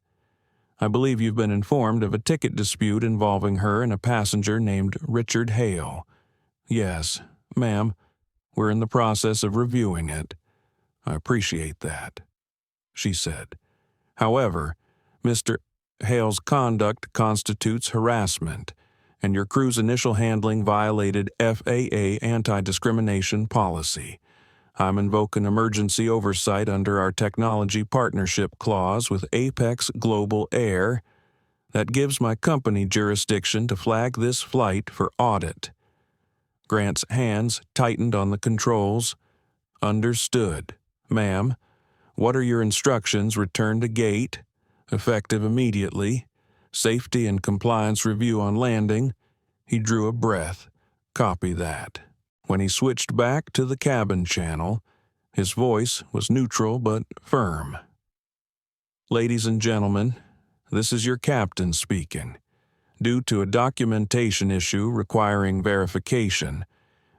I believe you've been informed of a ticket dispute involving her and a passenger named Richard Hale." "Yes, ma'am. We're in the process of reviewing it." "I appreciate that," she said. "However, Mr. Hale's conduct constitutes harassment, and your crew's initial handling violated FAA anti-discrimination policy. I'm invoking emergency oversight under our technology partnership clause with Apex Global Air that gives my company jurisdiction to flag this flight for audit." Grant's hands tightened on the controls. "Understood. Ma'am, what are your instructions? Return to gate. Effective immediately. Safety and compliance review on landing." He drew a breath. "Copy that." When he switched back to the cabin channel, his voice was neutral but firm. "Ladies and gentlemen, this is your captain speaking. Due to a documentation issue requiring verification,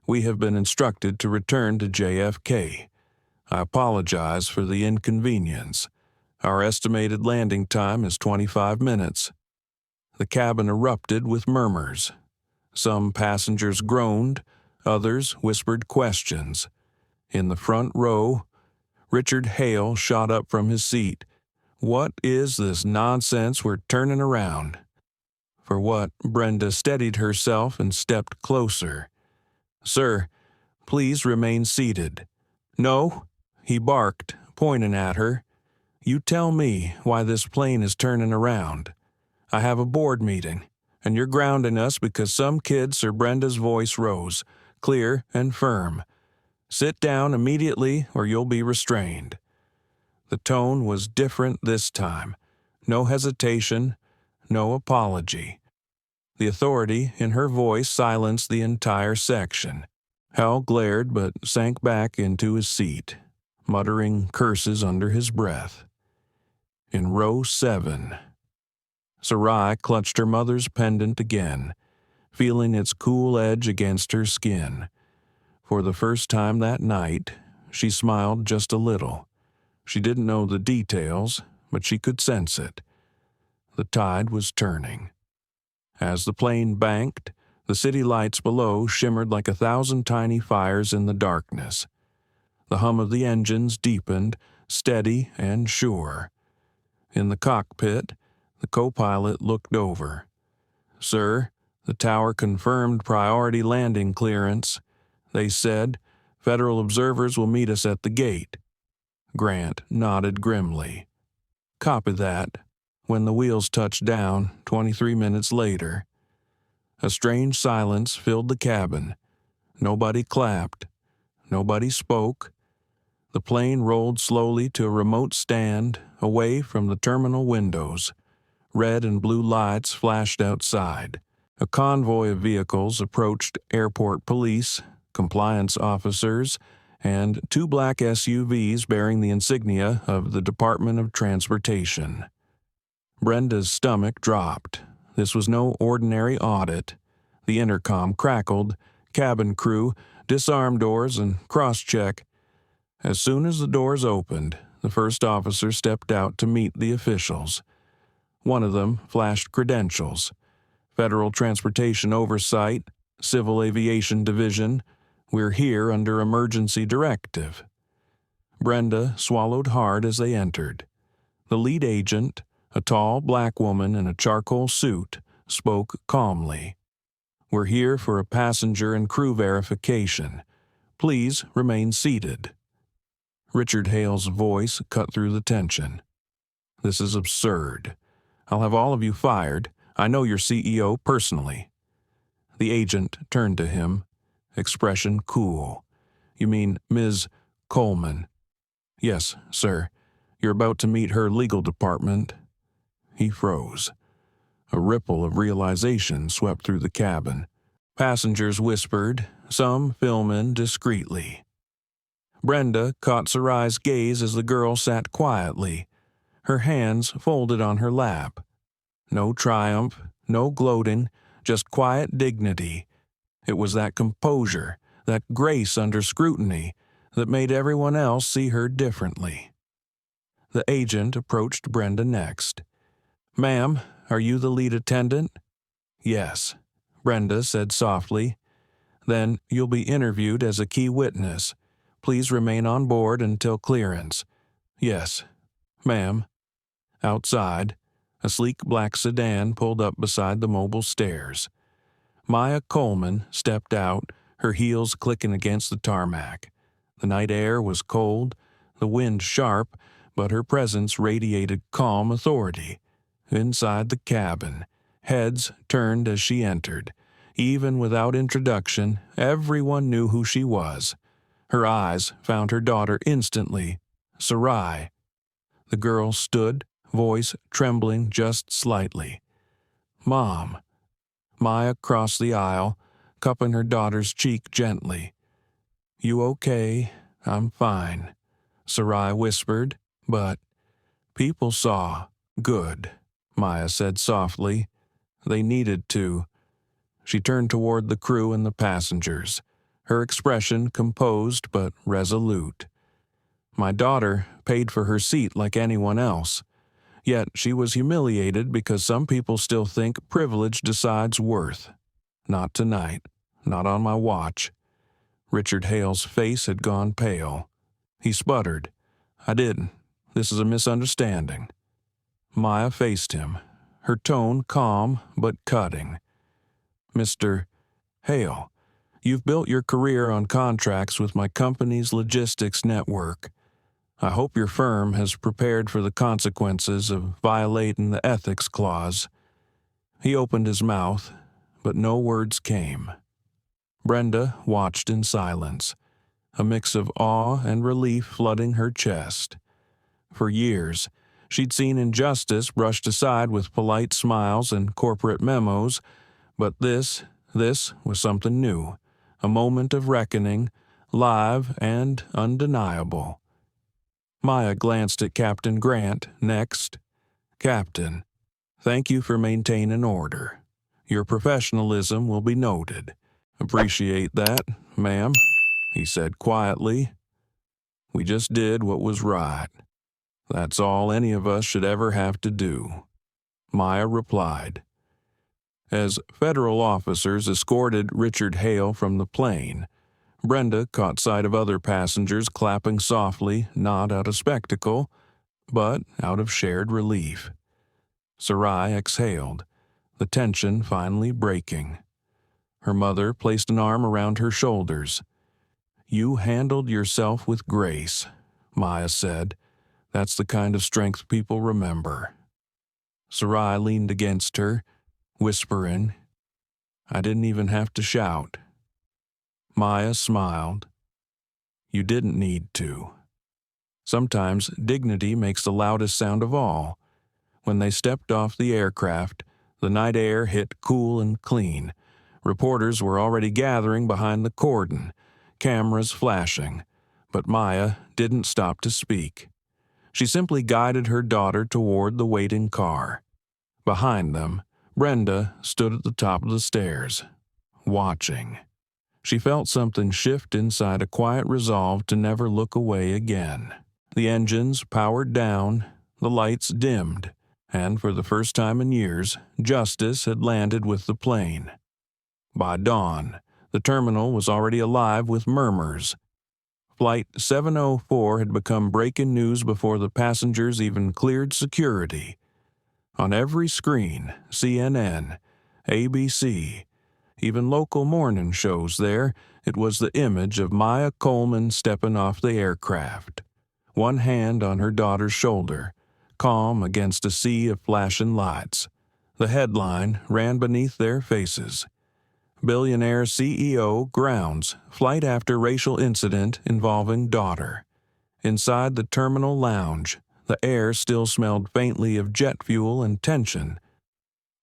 we have been instructed to return to JFK. I apologize for the inconvenience. Our estimated landing time is 25 minutes. The cabin erupted with murmurs. Some passengers groaned, others whispered questions. In the front row, Richard Hale shot up from his seat. "What is this nonsense we're turning around?" For what, Brenda steadied herself and stepped closer. "Sir, please remain seated." "No," he barked, pointing at her. "You tell me why this plane is turning around. I have a board meeting, and you're grounding us because some kid." Sir Brenda's voice rose, clear and firm. "Sit down immediately or you'll be restrained." The tone was different this time. No hesitation, no apology. The authority in her voice silenced the entire section. Hal glared but sank back into his seat, muttering curses under his breath. In row 7, Sarai clutched her mother's pendant again, feeling its cool edge against her skin. For the first time that night, she smiled just a little. She didn't know the details, but she could sense it. The tide was turning. As the plane banked, the city lights below shimmered like 1,000 tiny fires in the darkness. The hum of the engines deepened, steady and sure. In the cockpit, the co-pilot looked over. "Sir, the tower confirmed priority landing clearance. They said, Federal observers will meet us at the gate." Grant nodded grimly. "Copy that." When the wheels touched down, 23 minutes later, a strange silence filled the cabin. Nobody clapped. Nobody spoke. The plane rolled slowly to a remote stand, away from the terminal windows. Red and blue lights flashed outside. A convoy of vehicles approached airport police, compliance officers, and 2 black SUVs bearing the insignia of the Department of Transportation. Brenda's stomach dropped. This was no ordinary audit. The intercom crackled. "Cabin crew, disarm doors and cross-check." As soon as the doors opened, the first officer stepped out to meet the officials. One of them flashed credentials. "Federal Transportation Oversight, Civil Aviation Division. We're here under emergency directive." Brenda swallowed hard as they entered. The lead agent, a tall black woman in a charcoal suit, spoke calmly. "We're here for a passenger and crew verification. Please remain seated." Richard Hale's voice cut through the tension. "This is absurd. I'll have all of you fired. I know your CEO personally." The agent turned to him, expression cool. "You mean Ms. Coleman?" "Yes, sir. You're about to meet her legal department." He froze. A ripple of realization swept through the cabin. Passengers whispered, some filming discreetly. Brenda caught Sarai's gaze as the girl sat quietly, her hands folded on her lap. No triumph, no gloating, just quiet dignity. It was that composure, that grace under scrutiny, that made everyone else see her differently. The agent approached Brenda next. "Ma'am, are you the lead attendant?" "Yes," Brenda said softly. "Then you'll be interviewed as a key witness. Please remain on board until clearance." "Yes, ma'am." Outside, a sleek black sedan pulled up beside the mobile stairs. Maya Coleman stepped out, her heels clicking against the tarmac. The night air was cold, the wind sharp, but her presence radiated calm authority. Inside the cabin, heads turned as she entered. Even without introduction, everyone knew who she was. Her eyes found her daughter instantly, Sarai. The girl stood, voice trembling just slightly. "Mom." Maya crossed the aisle, cupping her daughter's cheek gently. "You okay? I'm fine," Sarai whispered, but people saw. "Good," Maya said softly. "They needed to." She turned toward the crew and the passengers, her expression composed but resolute. "My daughter paid for her seat like anyone else. Yet she was humiliated because some people still think privilege decides worth. Not tonight. Not on my watch." Richard Hale's face had gone pale. He sputtered, "I didn't. This is a misunderstanding." Maya faced him, her tone calm but cutting. "Mr. Hale, you've built your career on contracts with my company's logistics network. I hope your firm has prepared for the consequences of violating the ethics clause." He opened his mouth, but no words came. Brenda watched in silence, a mix of awe and relief flooding her chest. For years, she'd seen injustice brushed aside with polite smiles and corporate memos, but this was something new, a moment of reckoning, live and undeniable. Maya glanced at Captain Grant next. "Captain, thank you for maintaining order. Your professionalism will be noted." "Appreciate that, ma'am," he said quietly. "We just did what was right. That's all any of us should ever have to do," Maya replied. As federal officers escorted Richard Hale from the plane, Brenda caught sight of other passengers clapping softly, not out of spectacle, but out of shared relief. Sarai exhaled, the tension finally breaking. Her mother placed an arm around her shoulders. "You handled yourself with grace," Maya said. "That's the kind of strength people remember." Sarai leaned against her, whispering, "I didn't even have to shout." Maya smiled. "You didn't need to." Sometimes dignity makes the loudest sound of all. When they stepped off the aircraft, the night air hit cool and clean. Reporters were already gathering behind the cordon, cameras flashing, but Maya didn't stop to speak. She simply guided her daughter toward the waiting car. Behind them, Brenda stood at the top of the stairs, watching. She felt something shift inside, a quiet resolve to never look away again. The engines powered down, the lights dimmed, and for the first time in years, justice had landed with the plane. By dawn, the terminal was already alive with murmurs. Flight 704 had become breaking news before the passengers even cleared security. On every screen, CNN, ABC, even local morning shows there, it was the image of Maya Coleman stepping off the aircraft, one hand on her daughter's shoulder, calm against a sea of flashing lights. The headline ran beneath their faces. "Billionaire CEO grounds flight after racial incident involving daughter." Inside the terminal lounge, the air still smelled faintly of jet fuel and tension.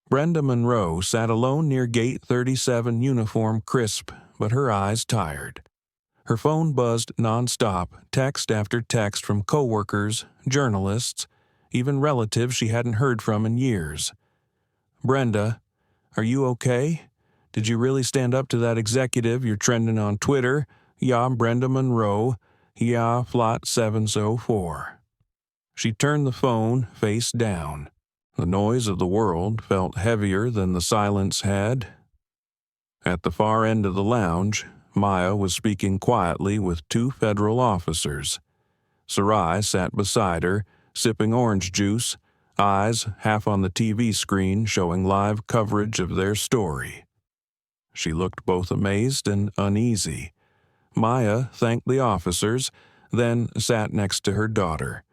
Brenda Monroe sat alone near Gate 37, uniform crisp, but her eyes tired. Her phone buzzed nonstop, text after text from coworkers, journalists, even relatives she hadn't heard from in years. "Brenda, are you okay? Did you really stand up to that executive you're trending on Twitter? Yeah, Brenda Monroe. Yeah, Flight 704. She turned the phone face down. The noise of the world felt heavier than the silence had. At the far end of the lounge, Maya was speaking quietly with two federal officers. Sarai sat beside her, sipping orange juice, eyes half on the TV screen showing live coverage of their story. She looked both amazed and uneasy. Maya thanked the officers, then sat next to her daughter.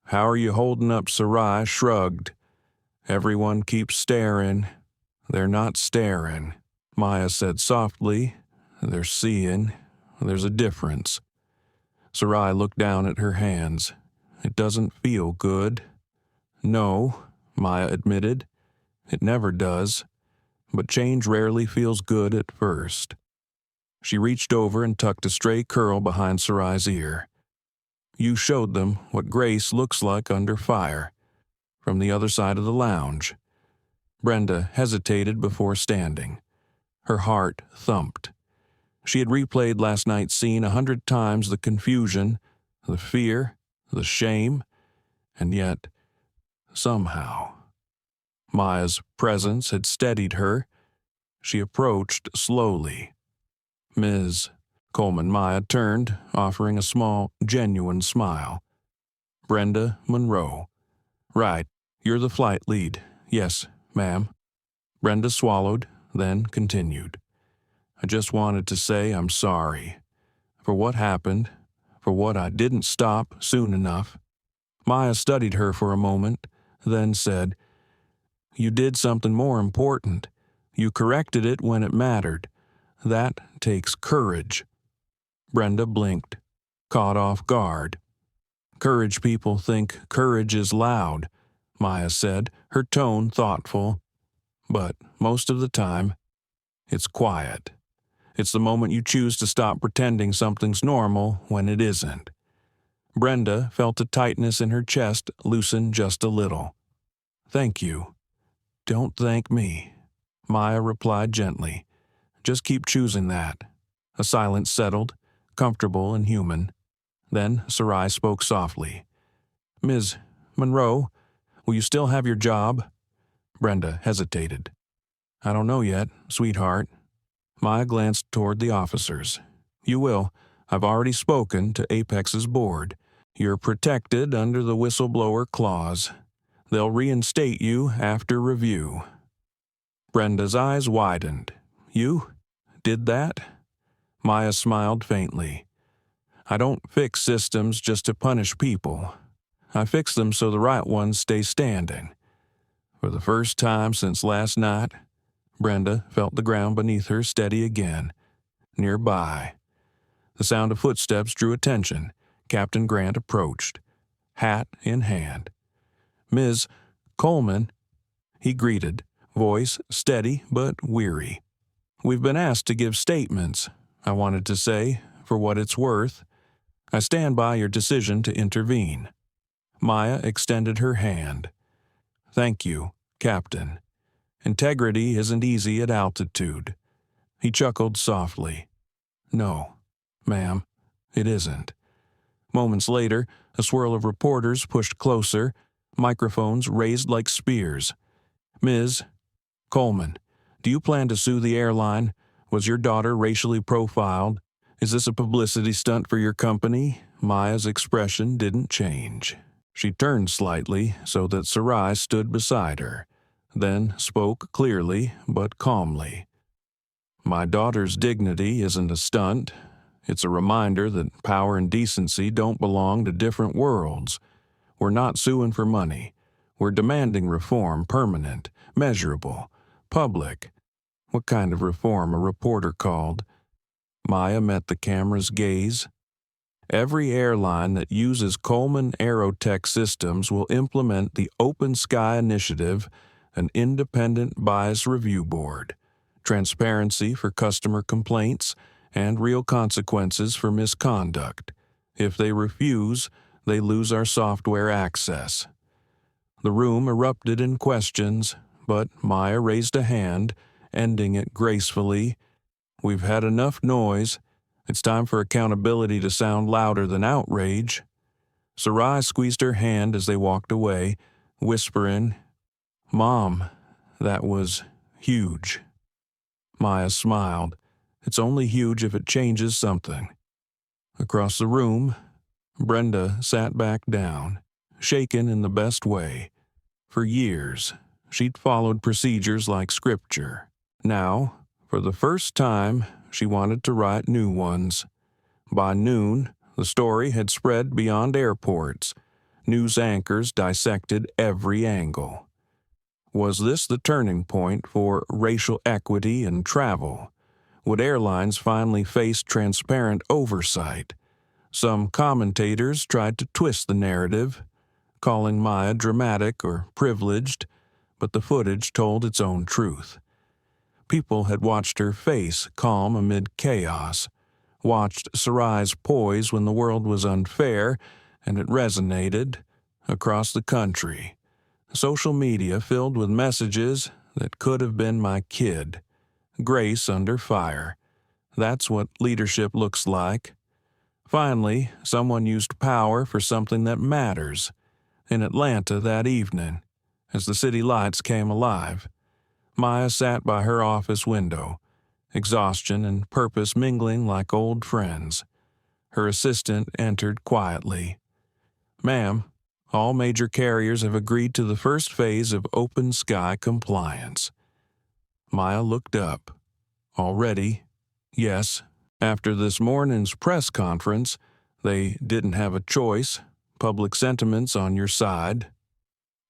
"How are you holding up?" Sarai shrugged. "Everyone keeps staring." "They're not staring," Maya said softly. "They're seeing. There's a difference." Sarai looked down at her hands. "It doesn't feel good." "No," Maya admitted. "It never does. But change rarely feels good at first." She reached over and tucked a stray curl behind Sarai's ear. "You showed them what grace looks like under fire." From the other side of the lounge. Brenda hesitated before standing. Her heart thumped. She had replayed last night's scene 100 times, the confusion, the fear, the shame, and yet, somehow, Maya's presence had steadied her. She approached slowly. "Ms. Coleman." Maya turned, offering a small, genuine smile. "Brenda Monroe." "Right, you're the flight lead." "Yes, ma'am." Brenda swallowed, then continued. "I just wanted to say I'm sorry. For what happened, for what I didn't stop soon enough." Maya studied her for a moment, then said, "You did something more important. You corrected it when it mattered. That takes courage." Brenda blinked, caught off guard. "Courage people think courage is loud," Maya said, her tone thoughtful. "But most of the time, it's quiet. It's the moment you choose to stop pretending something's normal when it isn't." Brenda felt a tightness in her chest loosen just a little. "Thank you." "Don't thank me," Maya replied gently. "Just keep choosing that." A silence settled, comfortable and human. Then Sarai spoke softly. "Ms. Monroe, will you still have your job?" Brenda hesitated. "I don't know yet, sweetheart." Maya glanced toward the officers. "You will. I've already spoken to Apex's board. You're protected under the whistleblower clause. They'll reinstate you after review." Brenda's eyes widened. "You did that?" Maya smiled faintly. "I don't fix systems just to punish people. I fix them so the right ones stay standing." For the first time since last night, Brenda felt the ground beneath her steady again. Nearby. The sound of footsteps drew attention. Captain Grant approached, hat in hand. "Ms. Coleman," he greeted, voice steady but weary. "We've been asked to give statements. I wanted to say, for what it's worth, I stand by your decision to intervene." Maya extended her hand. "Thank you, Captain. Integrity isn't easy at altitude." He chuckled softly. "No, ma'am, it isn't." Moments later, a swirl of reporters pushed closer, microphones raised like spears. "Ms. Coleman, do you plan to sue the airline? Was your daughter racially profiled? Is this a publicity stunt for your company?" Maya's expression didn't change. She turned slightly so that Sarai stood beside her, then spoke clearly but calmly. "My daughter's dignity isn't a stunt. It's a reminder that power and decency don't belong to different worlds. We're not suing for money. We're demanding reform, permanent, measurable, public." "What kind of reform?" a reporter called. Maya met the camera's gaze. "Every airline that uses Coleman Aerotech systems will implement the Open Sky Initiative, an independent bias review board, transparency for customer complaints, and real consequences for misconduct. If they refuse, they lose our software access." The room erupted in questions, but Maya raised a hand, ending it gracefully. "We've had enough noise. It's time for accountability to sound louder than outrage." Sarai squeezed her hand as they walked away, whispering, "Mom, that was huge." Maya smiled. "It's only huge if it changes something." Across the room, Brenda sat back down, shaken in the best way. For years, she'd followed procedures like scripture. Now, For the first time, she wanted to write new ones. By noon, the story had spread beyond airports. News anchors dissected every angle. Was this the turning point for racial equity in travel? Would airlines finally face transparent oversight? Some commentators tried to twist the narrative, calling Maya dramatic or privileged, but the footage told its own truth. People had watched her face calm amid chaos, watched Sarai's poise when the world was unfair, and it resonated across the country. Social media filled with messages that could have been my kid. Grace under fire. That's what leadership looks like. Finally, someone used power for something that matters. In Atlanta that evening, as the city lights came alive, Maya sat by her office window, exhaustion and purpose mingling like old friends. Her assistant entered quietly. "Ma'am, all major carriers have agreed to the first phase of open sky compliance." Maya looked up. Already, yes, after this morning's press conference, they didn't have a choice. Public sentiment's on your side.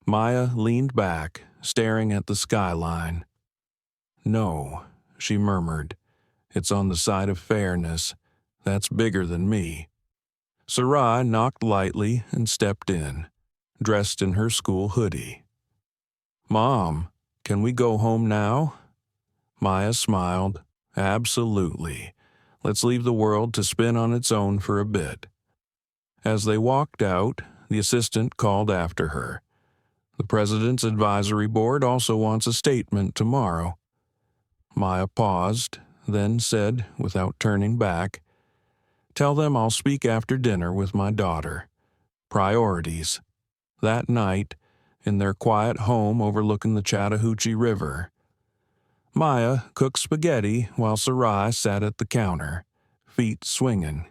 Maya leaned back, staring at the skyline. "No," she murmured. "It's on the side of fairness. That's bigger than me." Sarai knocked lightly and stepped in, dressed in her school hoodie. "Mom, can we go home now?" Maya smiled. "Absolutely. Let's leave the world to spin on its own for a bit." As they walked out, the assistant called after her. "The President's Advisory Board also wants a statement tomorrow." Maya paused, then said, without turning back, "Tell them I'll speak after dinner with my daughter." Priorities. That night, in their quiet home overlooking the Chattahoochee River, Maya cooked spaghetti while Sarai sat at the counter, feet swinging.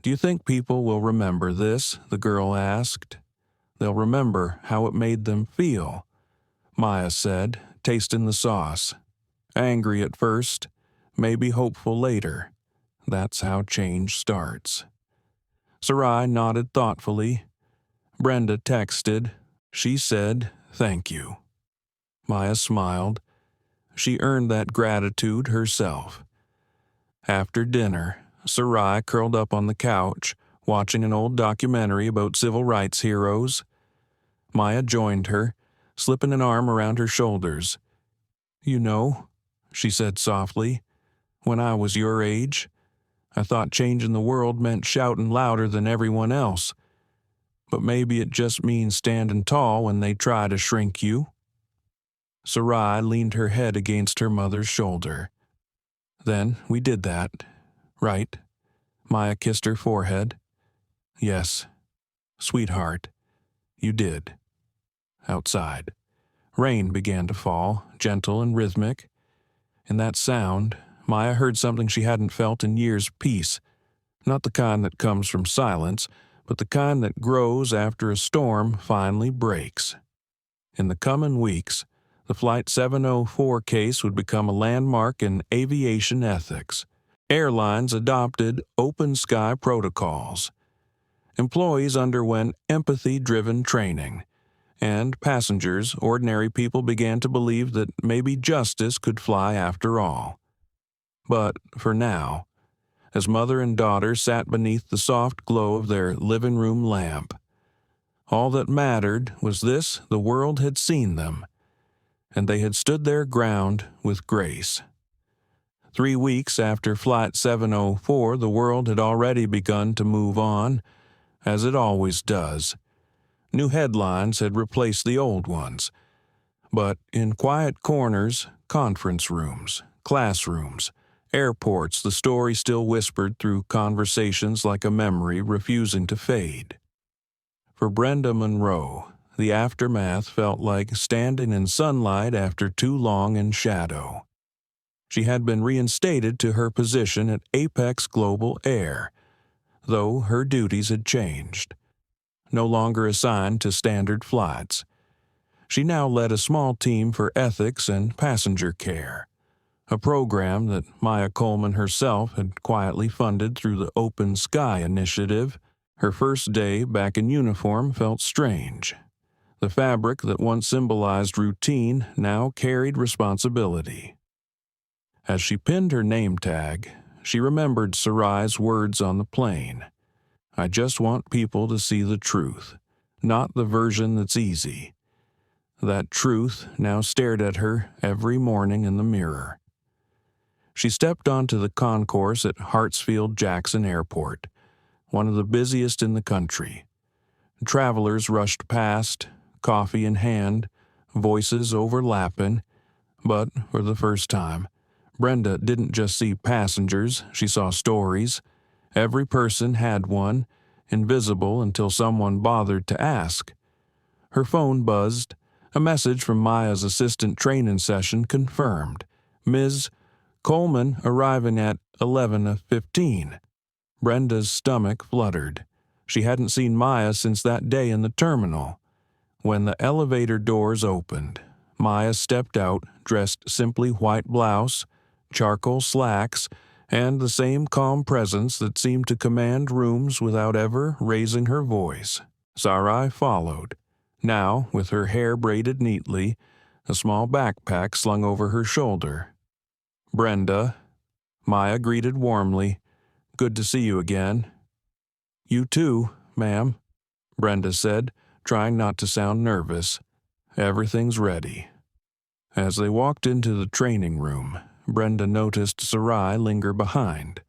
"Do you think people will remember this?" the girl asked. "They'll remember how it made them feel," Maya said, tasting the sauce. "Angry at first, maybe hopeful later. That's how change starts." Sarai nodded thoughtfully. Brenda texted. She said, "Thank you." Maya smiled. She earned that gratitude herself. After dinner, Sarai curled up on the couch, watching an old documentary about civil rights heroes. Maya joined her, slipping an arm around her shoulders. "You know," she said softly, "when I was your age, I thought changing the world meant shouting louder than everyone else. But maybe it just means standing tall when they try to shrink you." Sarai leaned her head against her mother's shoulder. "Then we did that, right?" Maya kissed her forehead. "Yes, sweetheart, you did." Outside, rain began to fall, gentle and rhythmic. In that sound, Maya heard something she hadn't felt in years: peace. Not the kind that comes from silence, but the kind that grows after a storm finally breaks. In the coming weeks, the Flight 704 case would become a landmark in aviation ethics. Airlines adopted open sky protocols. Employees underwent empathy-driven training, and passengers, ordinary people, began to believe that maybe justice could fly after all. But for now, as mother and daughter sat beneath the soft glow of their living room lamp, all that mattered was this: the world had seen them, and they had stood their ground with grace. 3 weeks after Flight 704, the world had already begun to move on, as it always does. New headlines had replaced the old ones. But in quiet corners, conference rooms, classrooms, airports, the story still whispered through conversations like a memory refusing to fade. For Brenda Monroe, the aftermath felt like standing in sunlight after too long in shadow. She had been reinstated to her position at Apex Global Air, though her duties had changed. No longer assigned to standard flights, she now led a small team for ethics and passenger care. a program that Maya Coleman herself had quietly funded through the Open Sky initiative. Her first day back in uniform felt strange. The fabric that once symbolized routine now carried responsibility. As she pinned her name tag, she remembered Sarai's words on the plane. I just want people to see the truth, not the version that's easy. That truth now stared at her every morning in the mirror. She stepped onto the concourse at Hartsfield-Jackson Airport, one of the busiest in the country. Travelers rushed past, coffee in hand, voices overlapping, but for the first time, Brenda didn't just see passengers, she saw stories. Every person had one, invisible until someone bothered to ask. Her phone buzzed. A message from Maya's assistant training session confirmed. Ms. Coleman arriving at 11:15. Brenda's stomach fluttered. She hadn't seen Maya since that day in the terminal. When the elevator doors opened, Maya stepped out, dressed simply white blouse, charcoal slacks, and the same calm presence that seemed to command rooms without ever raising her voice. Sarai followed, now with her hair braided neatly, a small backpack slung over her shoulder. Brenda, Maya greeted warmly. Good to see you again. You too, ma'am, Brenda said, trying not to sound nervous. Everything's ready. As they walked into the training room, Brenda noticed Sarai linger behind.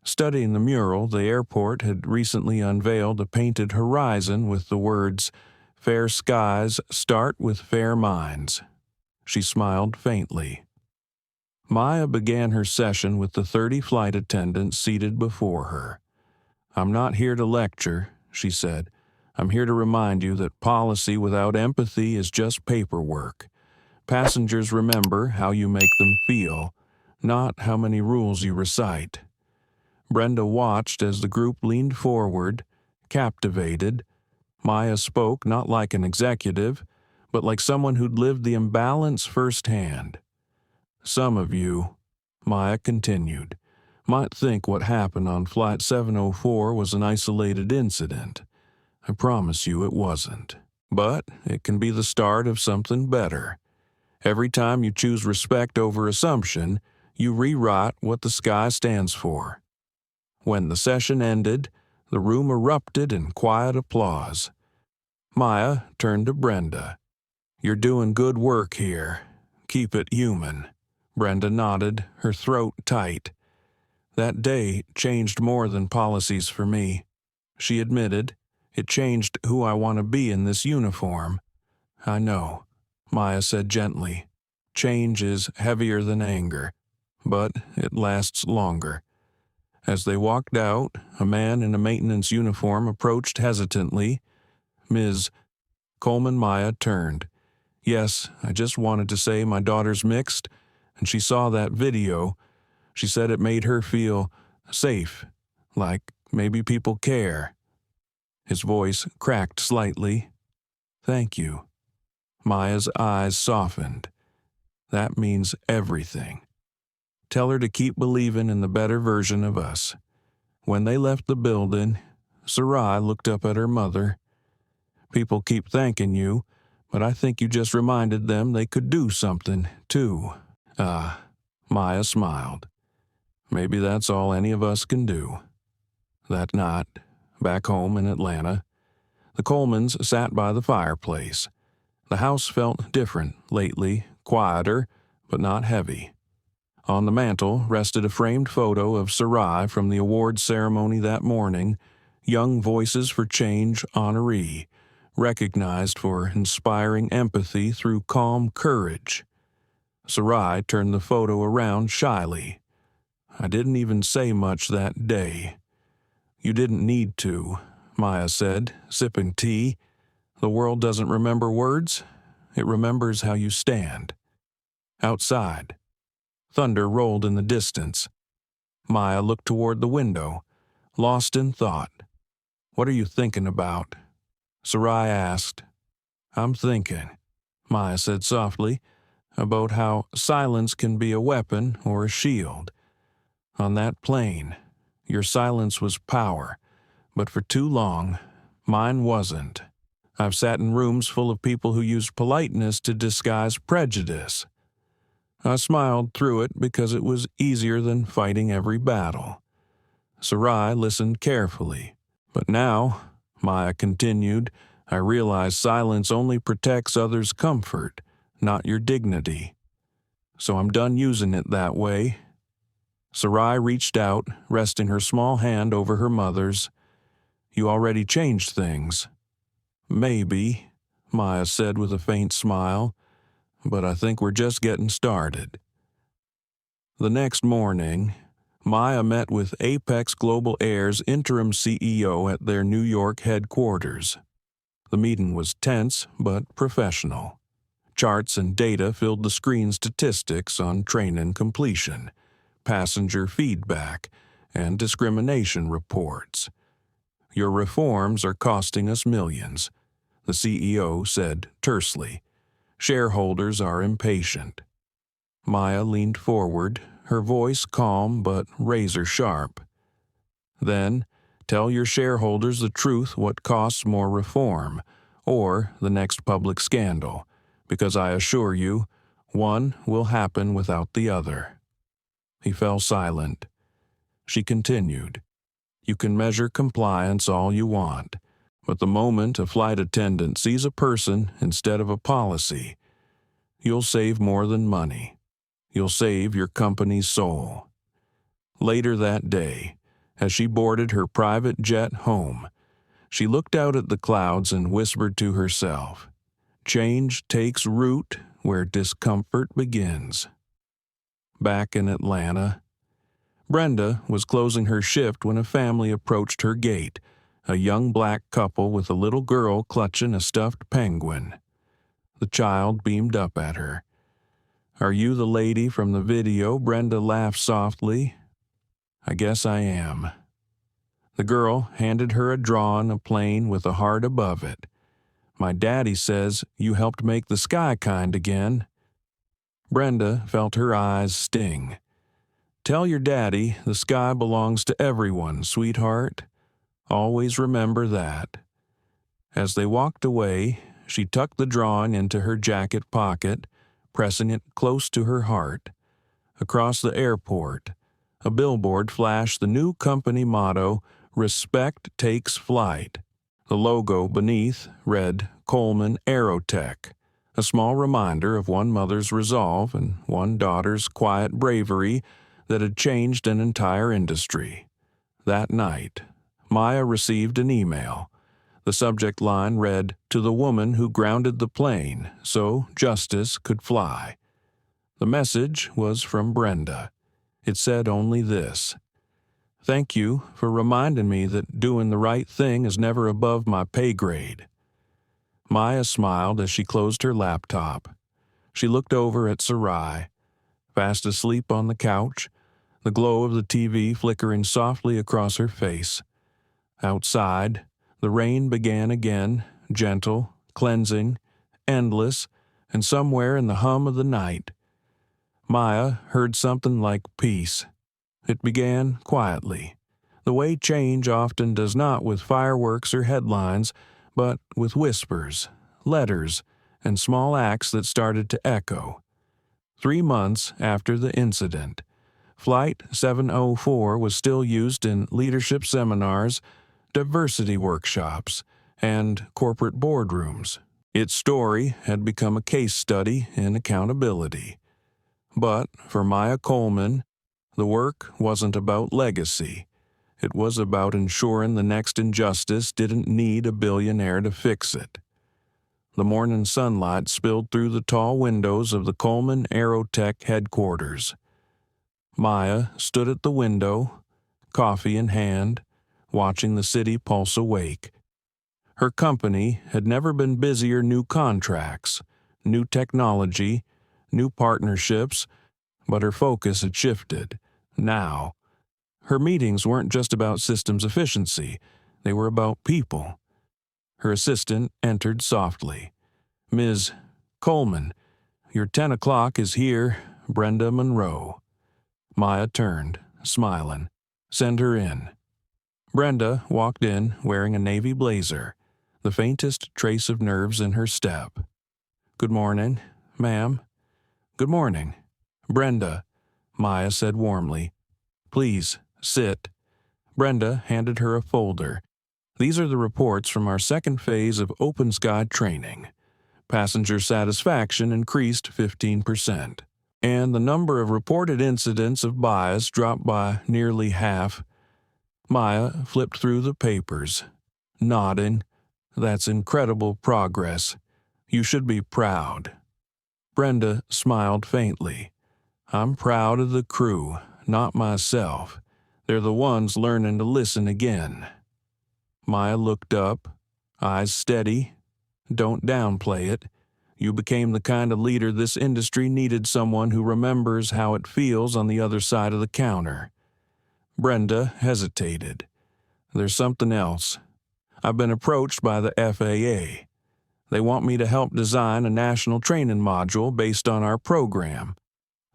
Studying the mural, the airport had recently unveiled a painted horizon with the words, "Fair skies start with fair minds." She smiled faintly. Maya began her session with the 30 flight attendants seated before her. I'm not here to lecture, she said. I'm here to remind you that policy without empathy is just paperwork. Passengers remember how you make them feel, not how many rules you recite. Brenda watched as the group leaned forward, captivated. Maya spoke not like an executive, but like someone who'd lived the imbalance firsthand. Some of you, Maya continued, might think what happened on Flight 704 was an isolated incident. I promise you it wasn't. But it can be the start of something better. Every time you choose respect over assumption, you rewrite what the sky stands for. When the session ended, the room erupted in quiet applause. Maya turned to Brenda. You're doing good work here. Keep it human. Brenda nodded, her throat tight. That day changed more than policies for me. She admitted, it changed who I want to be in this uniform. I know, Maya said gently. Change is heavier than anger, but it lasts longer. As they walked out, a man in a maintenance uniform approached hesitantly. Ms. Coleman. Maya turned. Yes, I just wanted to say my daughter's mixed, and she saw that video. She said it made her feel safe, like maybe people care. His voice cracked slightly. Thank you. Maya's eyes softened. That means everything. Tell her to keep believing in the better version of us. When they left the building, Sarai looked up at her mother. People keep thanking you, but I think you just reminded them they could do something, too. Maya smiled. Maybe that's all any of us can do. That night, back home in Atlanta, the Colemans sat by the fireplace. The house felt different lately, quieter, but not heavy. On the mantel rested a framed photo of Sarai from the awards ceremony that morning, Young Voices for Change honoree, recognized for inspiring empathy through calm courage. Sarai turned the photo around shyly. I didn't even say much that day. You didn't need to, Maya said, sipping tea. The world doesn't remember words. It remembers how you stand. Outside, thunder rolled in the distance. Maya looked toward the window, lost in thought. What are you thinking about? Sarai asked. I'm thinking, Maya said softly, about how silence can be a weapon or a shield. On that plane, your silence was power, but for too long, mine wasn't. I've sat in rooms full of people who used politeness to disguise prejudice. I smiled through it because it was easier than fighting every battle. Sarai listened carefully. But now, Maya continued, I realize silence only protects others' comfort, not your dignity. So I'm done using it that way. Sarai reached out, resting her small hand over her mother's. You already changed things. Maybe, Maya said with a faint smile, but I think we're just getting started. The next morning, Maya met with Apex Global Air's interim CEO at their New York headquarters. The meeting was tense but professional. Charts and data filled the screen statistics on training completion, passenger feedback, and discrimination reports. Your reforms are costing us millions, the CEO said tersely. Shareholders are impatient. Maya leaned forward, her voice calm but razor-sharp. Then, tell your shareholders the truth what costs more reform, or the next public scandal, because I assure you, one will happen without the other. He fell silent. She continued, You can measure compliance all you want, but the moment a flight attendant sees a person instead of a policy, you'll save more than money. You'll save your company's soul. Later that day, as she boarded her private jet home, she looked out at the clouds and whispered to herself, Change takes root where discomfort begins. Back in Atlanta, Brenda was closing her shift when a family approached her gate, a young black couple with a little girl clutching a stuffed penguin. The child beamed up at her. Are you the lady from the video? Brenda laughed softly. I guess I am. The girl handed her a drawing, a plane with a heart above it. My daddy says you helped make the sky kind again. Brenda felt her eyes sting. Tell your daddy the sky belongs to everyone, sweetheart. Always remember that. As they walked away, she tucked the drawing into her jacket pocket, pressing it close to her heart. Across the airport, a billboard flashed the new company motto, Respect Takes Flight. The logo beneath read Coleman Aerotech, a small reminder of one mother's resolve and one daughter's quiet bravery that had changed an entire industry. That night, Maya received an email. The subject line read, To the woman who grounded the plane so justice could fly. The message was from Brenda. It said only this, Thank you for reminding me that doing the right thing is never above my pay grade. Maya smiled as she closed her laptop. She looked over at Sarai, fast asleep on the couch, the glow of the TV flickering softly across her face. Outside, the rain began again, gentle, cleansing, endless, and somewhere in the hum of the night, Maya heard something like peace. It began quietly, the way change often does not with fireworks or headlines, but with whispers, letters, and small acts that started to echo. 3 months after the incident, Flight 704 was still used in leadership seminars, diversity workshops, and corporate boardrooms. Its story had become a case study in accountability. But for Maya Coleman, the work wasn't about legacy. It was about ensuring the next injustice didn't need a billionaire to fix it. The morning sunlight spilled through the tall windows of the Coleman Aerotech headquarters. Maya stood at the window, coffee in hand, watching the city pulse awake. Her company had never been busier. New contracts, new technology, new partnerships, but her focus had shifted. Now, her meetings weren't just about systems efficiency, they were about people. Her assistant entered softly. Ms. Coleman, your 10 o'clock is here, Brenda Monroe." Maya turned, smiling. "Send her in." Brenda walked in wearing a navy blazer, the faintest trace of nerves in her step. "Good morning, ma'am." "Good morning, Brenda," Maya said warmly. "Please, sit." Brenda handed her a folder. "These are the reports from our second phase of open sky training. Passenger satisfaction increased 15%, and the number of reported incidents of bias dropped by nearly half." Maya flipped through the papers, nodding. "That's incredible progress. You should be proud." Brenda smiled faintly. "I'm proud of the crew, not myself. They're the ones learning to listen again." Maya looked up, eyes steady. "Don't downplay it. You became the kind of leader this industry needed, someone who remembers how it feels on the other side of the counter." Brenda hesitated. "There's something else. I've been approached by the FAA. They want me to help design a national training module based on our program."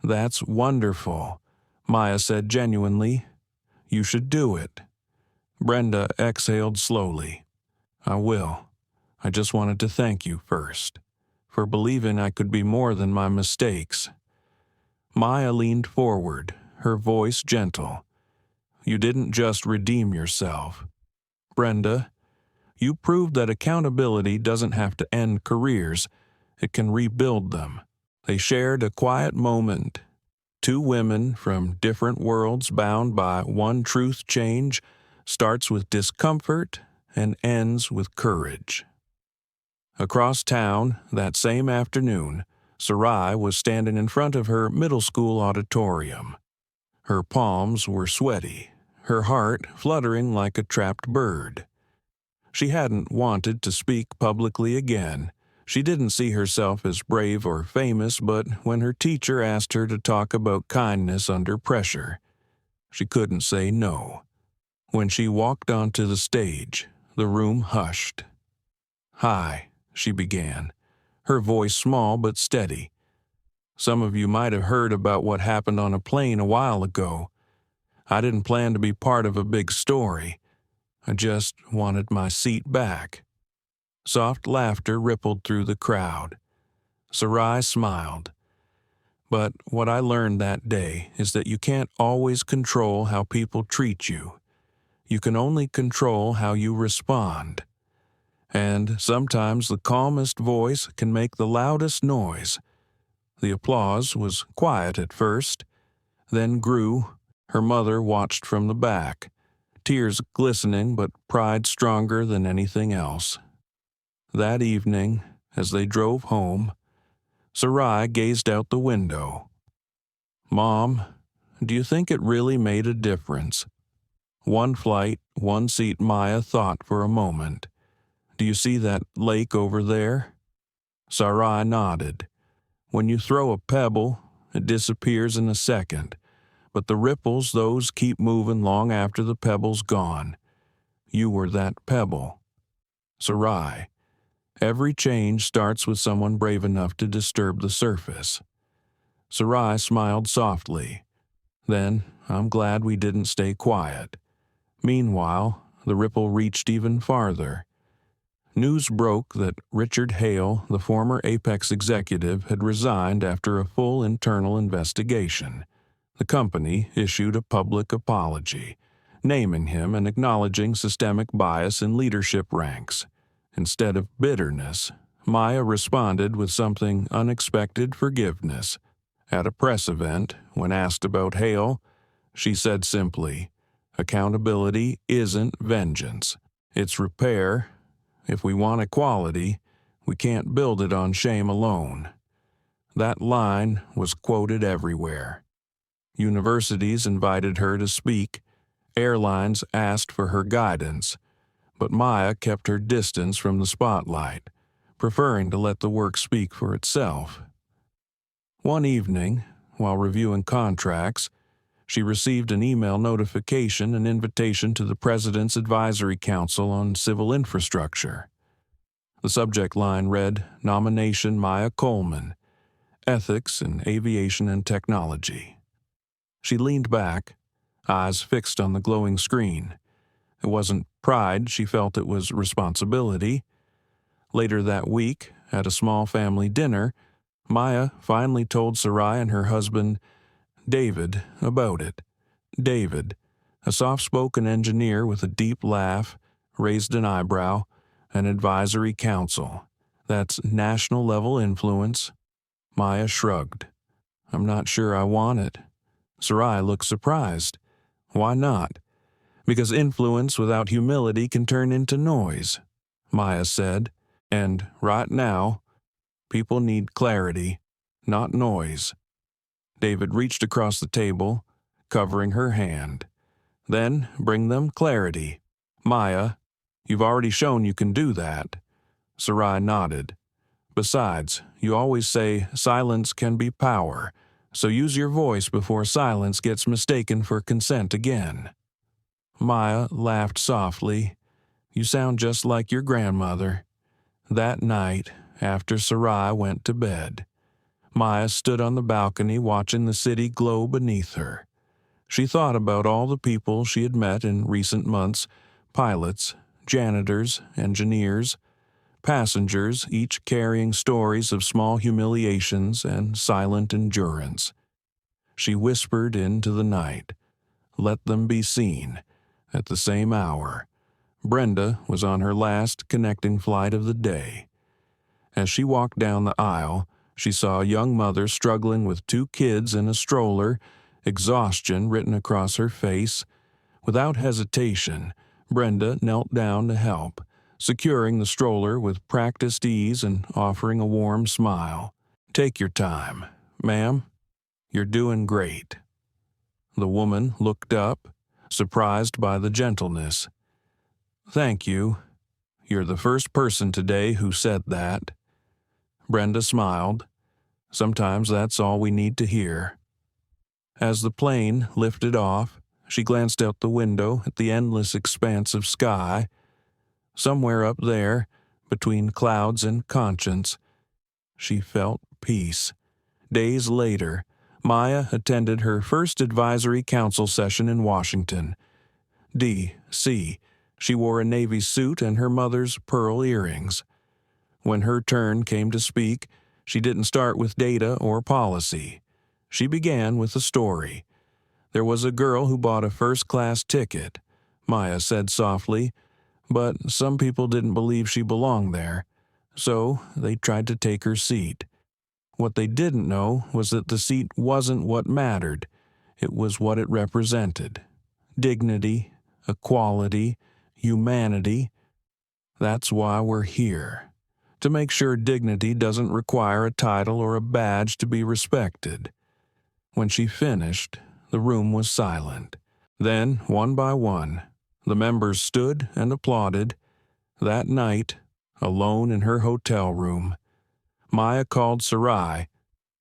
"That's wonderful," Maya said genuinely. "You should do it." Brenda exhaled slowly. "I will. I just wanted to thank you first, for believing I could be more than my mistakes." Maya leaned forward, her voice gentle. "You didn't just redeem yourself, Brenda. You proved that accountability doesn't have to end careers. It can rebuild them." They shared a quiet moment. Two women from different worlds bound by one truth: change starts with discomfort and ends with courage. Across town, that same afternoon, Sarai was standing in front of her middle school auditorium. Her palms were sweaty, her heart fluttering like a trapped bird. She hadn't wanted to speak publicly again. She didn't see herself as brave or famous, but when her teacher asked her to talk about kindness under pressure, she couldn't say no. When she walked onto the stage, the room hushed. "Hi," she began, her voice small but steady. "Some of you might have heard about what happened on a plane a while ago. I didn't plan to be part of a big story. I just wanted my seat back." Soft laughter rippled through the crowd. Sarai smiled. "But what I learned that day is that you can't always control how people treat you. You can only control how you respond. And sometimes the calmest voice can make the loudest noise." The applause was quiet at first, then grew. Her mother watched from the back, tears glistening but pride stronger than anything else. That evening, as they drove home, Sarai gazed out the window. "Mom, do you think it really made a difference?" "One flight, one seat," Maya thought for a moment. "Do you see that lake over there?" Sarai nodded. "When you throw a pebble, it disappears in a second. But the ripples, those keep moving long after the pebble's gone. You were that pebble." Sarai, every change starts with someone brave enough to disturb the surface. Sarai smiled softly. "Then I'm glad we didn't stay quiet." Meanwhile, the ripple reached even farther. News broke that Richard Hale, the former Apex executive, had resigned after a full internal investigation. The company issued a public apology, naming him and acknowledging systemic bias in leadership ranks. Instead of bitterness, Maya responded with something unexpected: forgiveness. At a press event, when asked about Hale, she said simply, "Accountability isn't vengeance. It's repair. If we want equality, we can't build it on shame alone." That line was quoted everywhere. Universities invited her to speak. Airlines asked for her guidance. But Maya kept her distance from the spotlight, preferring to let the work speak for itself. One evening, while reviewing contracts, she received an email notification and invitation to the President's Advisory Council on Civil Infrastructure. The subject line read, "Nomination Maya Coleman," ethics in aviation and technology. She leaned back, eyes fixed on the glowing screen. It wasn't pride she felt, it was responsibility. Later that week, at a small family dinner, Maya finally told Sarai and her husband, David, about it. David, a soft-spoken engineer with a deep laugh, raised an eyebrow, an advisory council. That's national-level influence. Maya shrugged. I'm not sure I want it. Sarai looked surprised. Why not? Because influence without humility can turn into noise, Maya said. And right now, people need clarity, not noise. David reached across the table, covering her hand. Then bring them clarity. Maya, you've already shown you can do that. Sarai nodded. Besides, you always say silence can be power, so use your voice before silence gets mistaken for consent again. Maya laughed softly. You sound just like your grandmother. That night, after Sarai went to bed, Maya stood on the balcony watching the city glow beneath her. She thought about all the people she had met in recent months, pilots, janitors, engineers, passengers, each carrying stories of small humiliations and silent endurance. She whispered into the night, let them be seen. At the same hour, Brenda was on her last connecting flight of the day. As she walked down the aisle, she saw a young mother struggling with 2 kids in a stroller, exhaustion written across her face. Without hesitation, Brenda knelt down to help, securing the stroller with practiced ease and offering a warm smile. Take your time, ma'am. You're doing great. The woman looked up, surprised by the gentleness. Thank you. You're the first person today who said that. Brenda smiled. Sometimes that's all we need to hear. As the plane lifted off, she glanced out the window at the endless expanse of sky. Somewhere up there, between clouds and conscience, she felt peace. Days later, Maya attended her first advisory council session in Washington. D.C. She wore a navy suit and her mother's pearl earrings. When her turn came to speak, she didn't start with data or policy. She began with a story. There was a girl who bought a first-class ticket, Maya said softly, but some people didn't believe she belonged there, so they tried to take her seat. What they didn't know was that the seat wasn't what mattered. It was what it represented. Dignity, equality, humanity. That's why we're here. To make sure dignity doesn't require a title or a badge to be respected. When she finished, the room was silent. Then, one by one, the members stood and applauded. That night, alone in her hotel room, Maya called Sarai.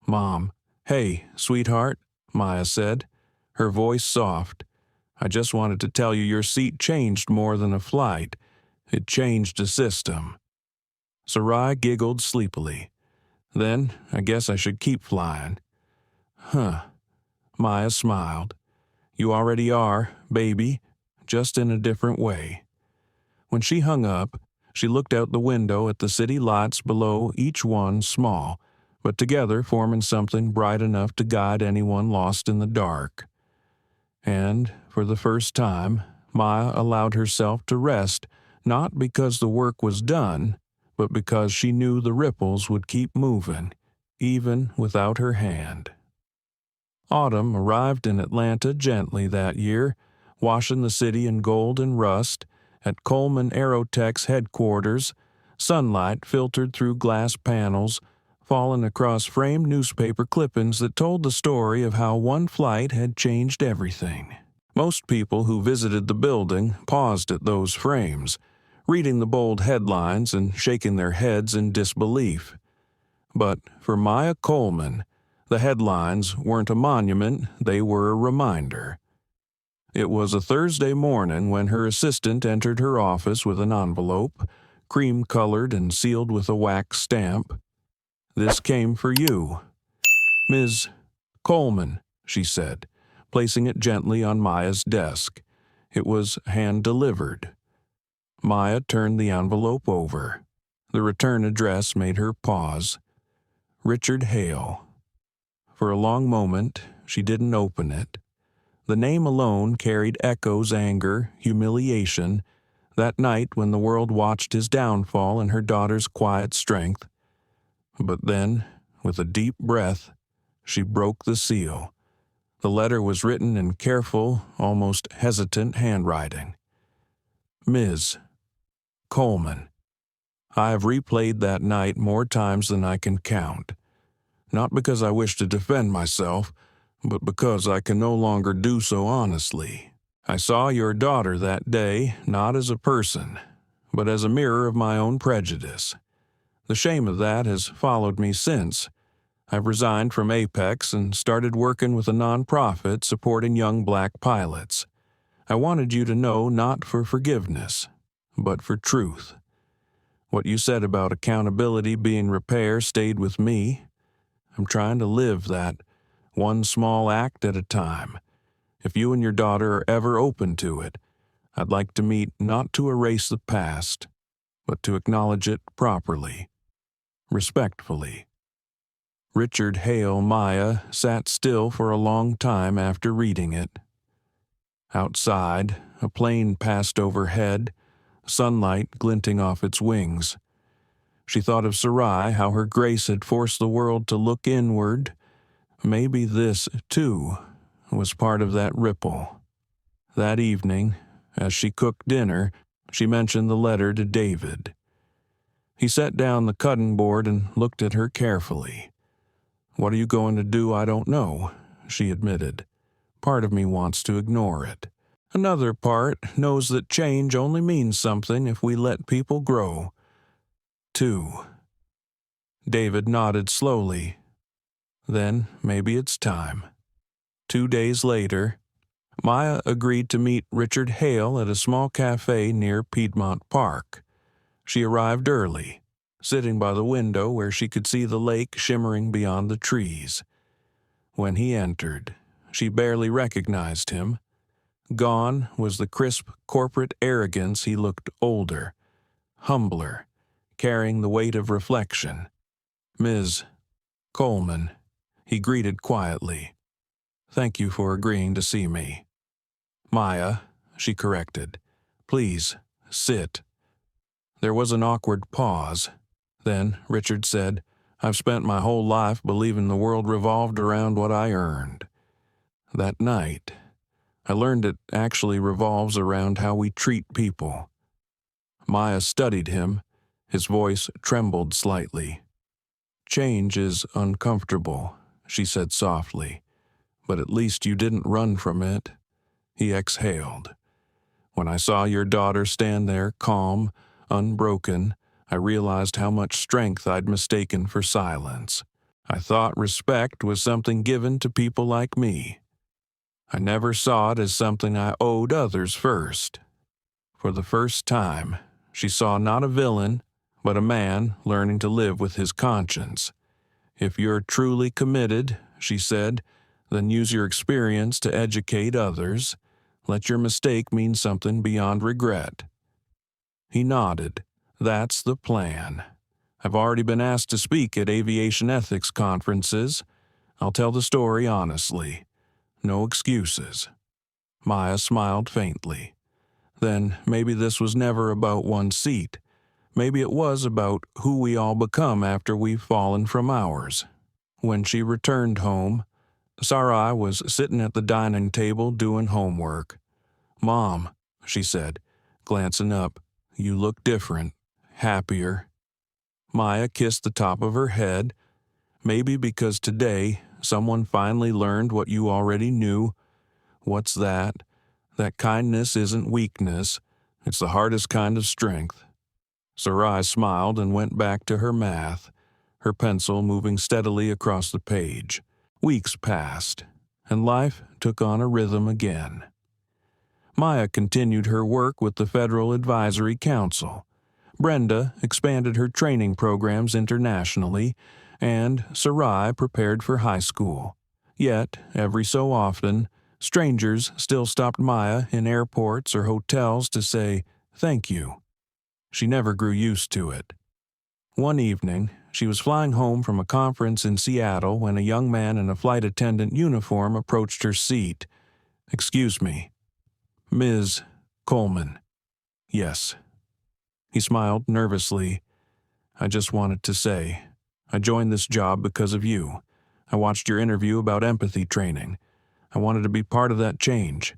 Mom. Hey, sweetheart, Maya said, her voice soft. I just wanted to tell you your seat changed more than a flight. It changed a system. Sarai giggled sleepily. Then I guess I should keep flying. Huh. Maya smiled. You already are, baby, just in a different way. When she hung up, she looked out the window at the city lights below, each one small, but together forming something bright enough to guide anyone lost in the dark. And, for the first time, Maya allowed herself to rest, not because the work was done, but because she knew the ripples would keep moving, even without her hand. Autumn arrived in Atlanta gently that year, washing the city in gold and rust. At Coleman Aerotech's headquarters, sunlight filtered through glass panels, falling across framed newspaper clippings that told the story of how one flight had changed everything. Most people who visited the building paused at those frames, reading the bold headlines and shaking their heads in disbelief. But for Maya Coleman, the headlines weren't a monument, they were a reminder. It was a Thursday morning when her assistant entered her office with an envelope, cream-colored and sealed with a wax stamp. This came for you. Ms. Coleman, she said, placing it gently on Maya's desk. It was hand-delivered. Maya turned the envelope over. The return address made her pause. Richard Hale. For a long moment, she didn't open it. The name alone carried echoes, anger, humiliation, that night when the world watched his downfall and her daughter's quiet strength. But then, with a deep breath, she broke the seal. The letter was written in careful, almost hesitant handwriting. Ms. Coleman. I have replayed that night more times than I can count. Not because I wish to defend myself, but because I can no longer do so honestly. I saw your daughter that day not as a person, but as a mirror of my own prejudice. The shame of that has followed me since. I've resigned from Apex and started working with a nonprofit supporting young black pilots. I wanted you to know not for forgiveness, but for truth. What you said about accountability being repair stayed with me. I'm trying to live that, one small act at a time. If you and your daughter are ever open to it, I'd like to meet not to erase the past, but to acknowledge it properly, respectfully. Richard Hale Maya sat still for a long time after reading it. Outside, a plane passed overhead, sunlight glinting off its wings. She thought of Sarai, how her grace had forced the world to look inward. Maybe this, too, was part of that ripple. That evening, as she cooked dinner, she mentioned the letter to David. He set down the cutting board and looked at her carefully. What are you going to do? I don't know, she admitted. Part of me wants to ignore it. Another part knows that change only means something if we let people grow. 2. David nodded slowly. Then maybe it's time. 2 days later, Maya agreed to meet Richard Hale at a small cafe near Piedmont Park. She arrived early, sitting by the window where she could see the lake shimmering beyond the trees. When he entered, she barely recognized him. Gone was the crisp corporate arrogance. He looked older, humbler, carrying the weight of reflection. Ms. Coleman, he greeted quietly. Thank you for agreeing to see me. Maya, she corrected. Please, sit. There was an awkward pause. Then Richard said, I've spent my whole life believing the world revolved around what I earned. That night, I learned it actually revolves around how we treat people. Maya studied him. His voice trembled slightly. Change is uncomfortable, she said softly, but at least you didn't run from it. He exhaled. When I saw your daughter stand there, calm, unbroken, I realized how much strength I'd mistaken for silence. I thought respect was something given to people like me. I never saw it as something I owed others first. For the first time, she saw not a villain, but a man learning to live with his conscience. If you're truly committed, she said, then use your experience to educate others. Let your mistake mean something beyond regret. He nodded. That's the plan. I've already been asked to speak at aviation ethics conferences. I'll tell the story honestly. No excuses. Maya smiled faintly. Then maybe this was never about one seat. Maybe it was about who we all become after we've fallen from ours. When she returned home, Sarai was sitting at the dining table doing homework. Mom, she said, glancing up, you look different, happier. Maya kissed the top of her head. Maybe because today someone finally learned what you already knew. What's that? That kindness isn't weakness. It's the hardest kind of strength. Sarai smiled and went back to her math, her pencil moving steadily across the page. Weeks passed, and life took on a rhythm again. Maya continued her work with the Federal Advisory Council. Brenda expanded her training programs internationally, and Sarai prepared for high school. Yet, every so often, strangers still stopped Maya in airports or hotels to say thank you. She never grew used to it. One evening, she was flying home from a conference in Seattle when a young man in a flight attendant uniform approached her seat. "Excuse me." "Ms. Coleman." "Yes." He smiled nervously. "I just wanted to say, I joined this job because of you. I watched your interview about empathy training. I wanted to be part of that change."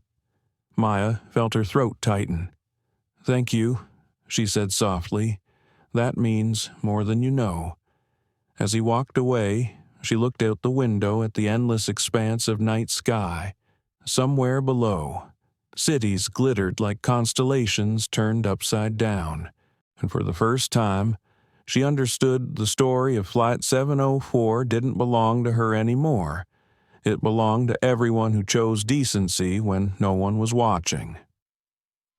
Maya felt her throat tighten. "Thank you," she said softly. "That means more than you know." As he walked away, she looked out the window at the endless expanse of night sky. Somewhere below, cities glittered like constellations turned upside down, and for the first time, she understood the story of Flight 704 didn't belong to her anymore. It belonged to everyone who chose decency when no one was watching.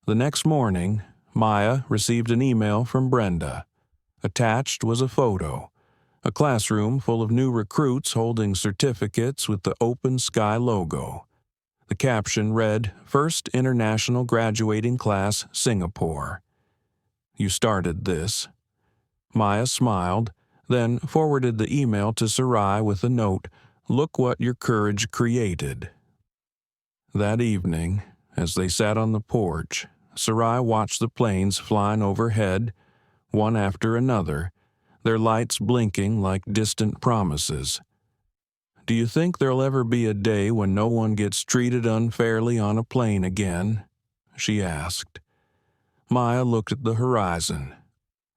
The next morning, Maya received an email from Brenda. Attached was a photo, a classroom full of new recruits holding certificates with the Open Sky logo. The caption read, "First International Graduating Class, Singapore." "You started this." Maya smiled, then forwarded the email to Sarai with a note, "Look what your courage created." That evening, as they sat on the porch, Sarai watched the planes flying overhead, one after another, their lights blinking like distant promises. "Do you think there'll ever be a day when no one gets treated unfairly on a plane again?" she asked. Maya looked at the horizon.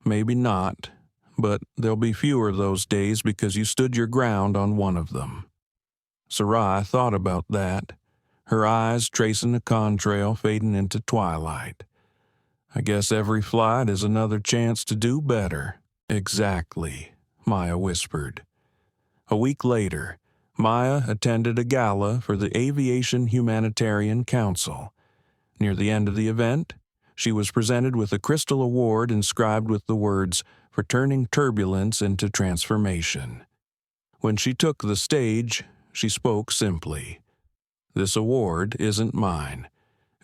"Maybe not, but there'll be fewer of those days because you stood your ground on one of them." Sarai thought about that, her eyes tracing a contrail fading into twilight. "I guess every flight is another chance to do better." "Exactly," Maya whispered. A week later, Maya attended a gala for the Aviation Humanitarian Council. Near the end of the event, she was presented with a crystal award inscribed with the words, "For turning turbulence into transformation." When she took the stage, she spoke simply. "This award isn't mine.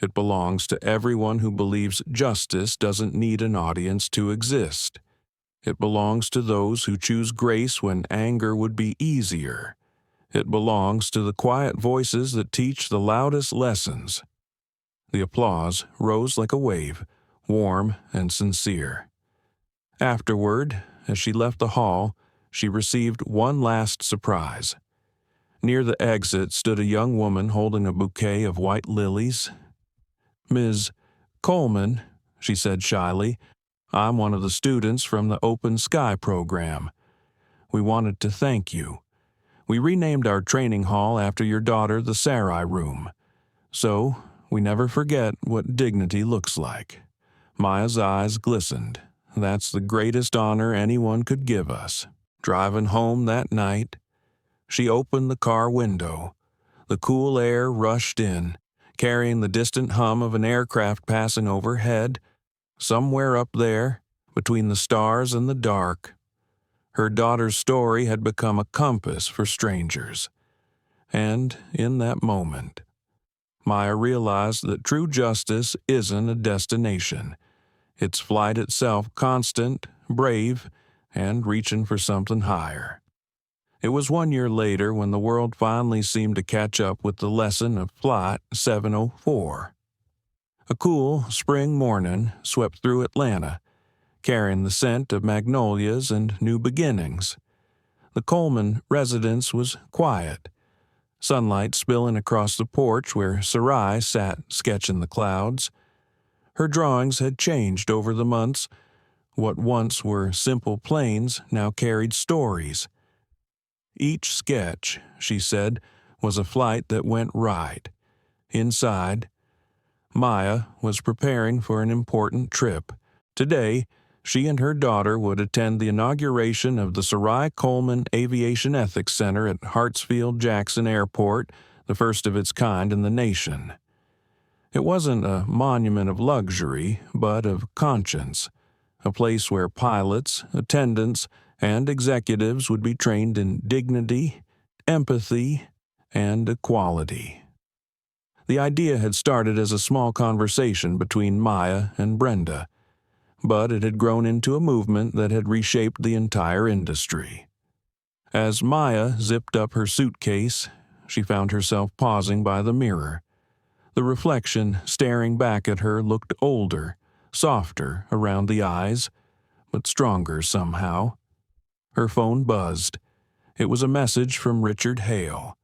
It belongs to everyone who believes justice doesn't need an audience to exist. It belongs to those who choose grace when anger would be easier. It belongs to the quiet voices that teach the loudest lessons." The applause rose like a wave, warm and sincere. Afterward, as she left the hall, she received one last surprise. Near the exit stood a young woman holding a bouquet of white lilies. "Ms. Coleman," she said shyly, "I'm one of the students from the Open Sky program. We wanted to thank you. We renamed our training hall after your daughter the Sarai Room. So, we never forget what dignity looks like." Maya's eyes glistened. That's the greatest honor anyone could give us. Driving home that night, she opened the car window. The cool air rushed in, carrying the distant hum of an aircraft passing overhead. Somewhere up there, between the stars and the dark, her daughter's story had become a compass for strangers. And in that moment, Maya realized that true justice isn't a destination. It's flight itself, constant, brave, and reaching for something higher. It was 1 year later when the world finally seemed to catch up with the lesson of Flight 704. A cool spring morning swept through Atlanta, carrying the scent of magnolias and new beginnings. The Coleman residence was quiet, sunlight spilling across the porch where Sarai sat sketching the clouds. Her drawings had changed over the months. What once were simple planes now carried stories. Each sketch, she said, was a flight that went right. Inside, Maya was preparing for an important trip. Today, she and her daughter would attend the inauguration of the Sarai Coleman Aviation Ethics Center at Hartsfield-Jackson Airport, the first of its kind in the nation. It wasn't a monument of luxury, but of conscience, a place where pilots, attendants, and executives would be trained in dignity, empathy, and equality. The idea had started as a small conversation between Maya and Brenda, but it had grown into a movement that had reshaped the entire industry. As Maya zipped up her suitcase, she found herself pausing by the mirror. The reflection staring back at her looked older, softer around the eyes, but stronger somehow. Her phone buzzed. It was a message from Richard Hale.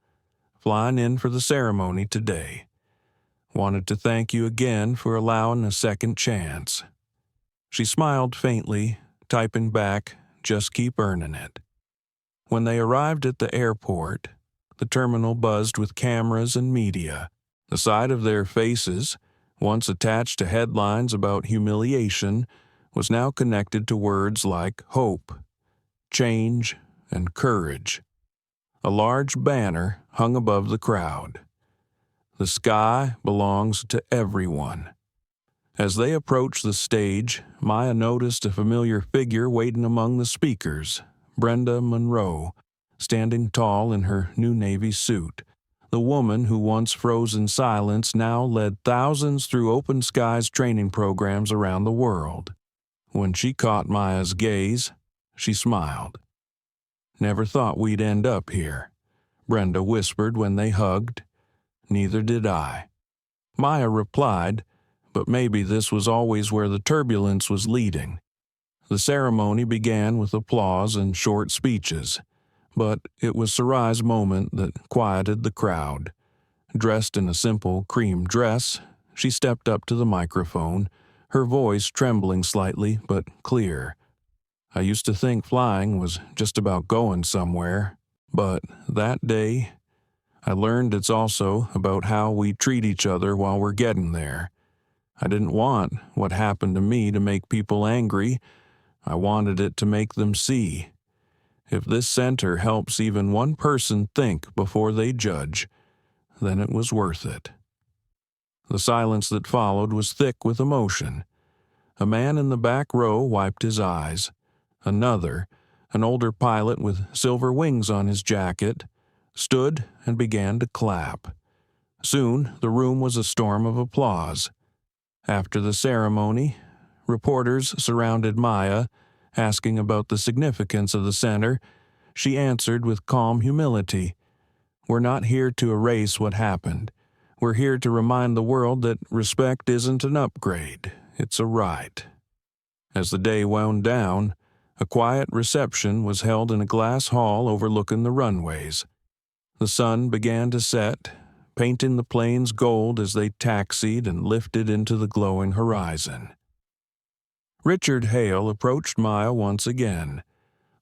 Flying in for the ceremony today. Wanted to thank you again for allowing a second chance. She smiled faintly, typing back, just keep earning it. When they arrived at the airport, the terminal buzzed with cameras and media. The sight of their faces, once attached to headlines about humiliation, was now connected to words like hope, change, and courage. A large banner hung above the crowd. The sky belongs to everyone. As they approached the stage, Maya noticed a familiar figure waiting among the speakers, Brenda Monroe, standing tall in her new Navy suit. The woman who once froze in silence now led thousands through open skies training programs around the world. When she caught Maya's gaze, she smiled. Never thought we'd end up here, Brenda whispered when they hugged. Neither did I. Maya replied, but maybe this was always where the turbulence was leading. The ceremony began with applause and short speeches, but it was Sarai's moment that quieted the crowd. Dressed in a simple cream dress, she stepped up to the microphone, her voice trembling slightly but clear. I used to think flying was just about going somewhere, but that day, I learned it's also about how we treat each other while we're getting there. I didn't want what happened to me to make people angry. I wanted it to make them see. If this center helps even one person think before they judge, then it was worth it. The silence that followed was thick with emotion. A man in the back row wiped his eyes. Another, an older pilot with silver wings on his jacket, stood and began to clap. Soon, the room was a storm of applause. After the ceremony, reporters surrounded Maya, asking about the significance of the center. She answered with calm humility, "We're not here to erase what happened. We're here to remind the world that respect isn't an upgrade, it's a right." As the day wound down, a quiet reception was held in a glass hall overlooking the runways. The sun began to set, painting the planes gold as they taxied and lifted into the glowing horizon. Richard Hale approached Maya once again,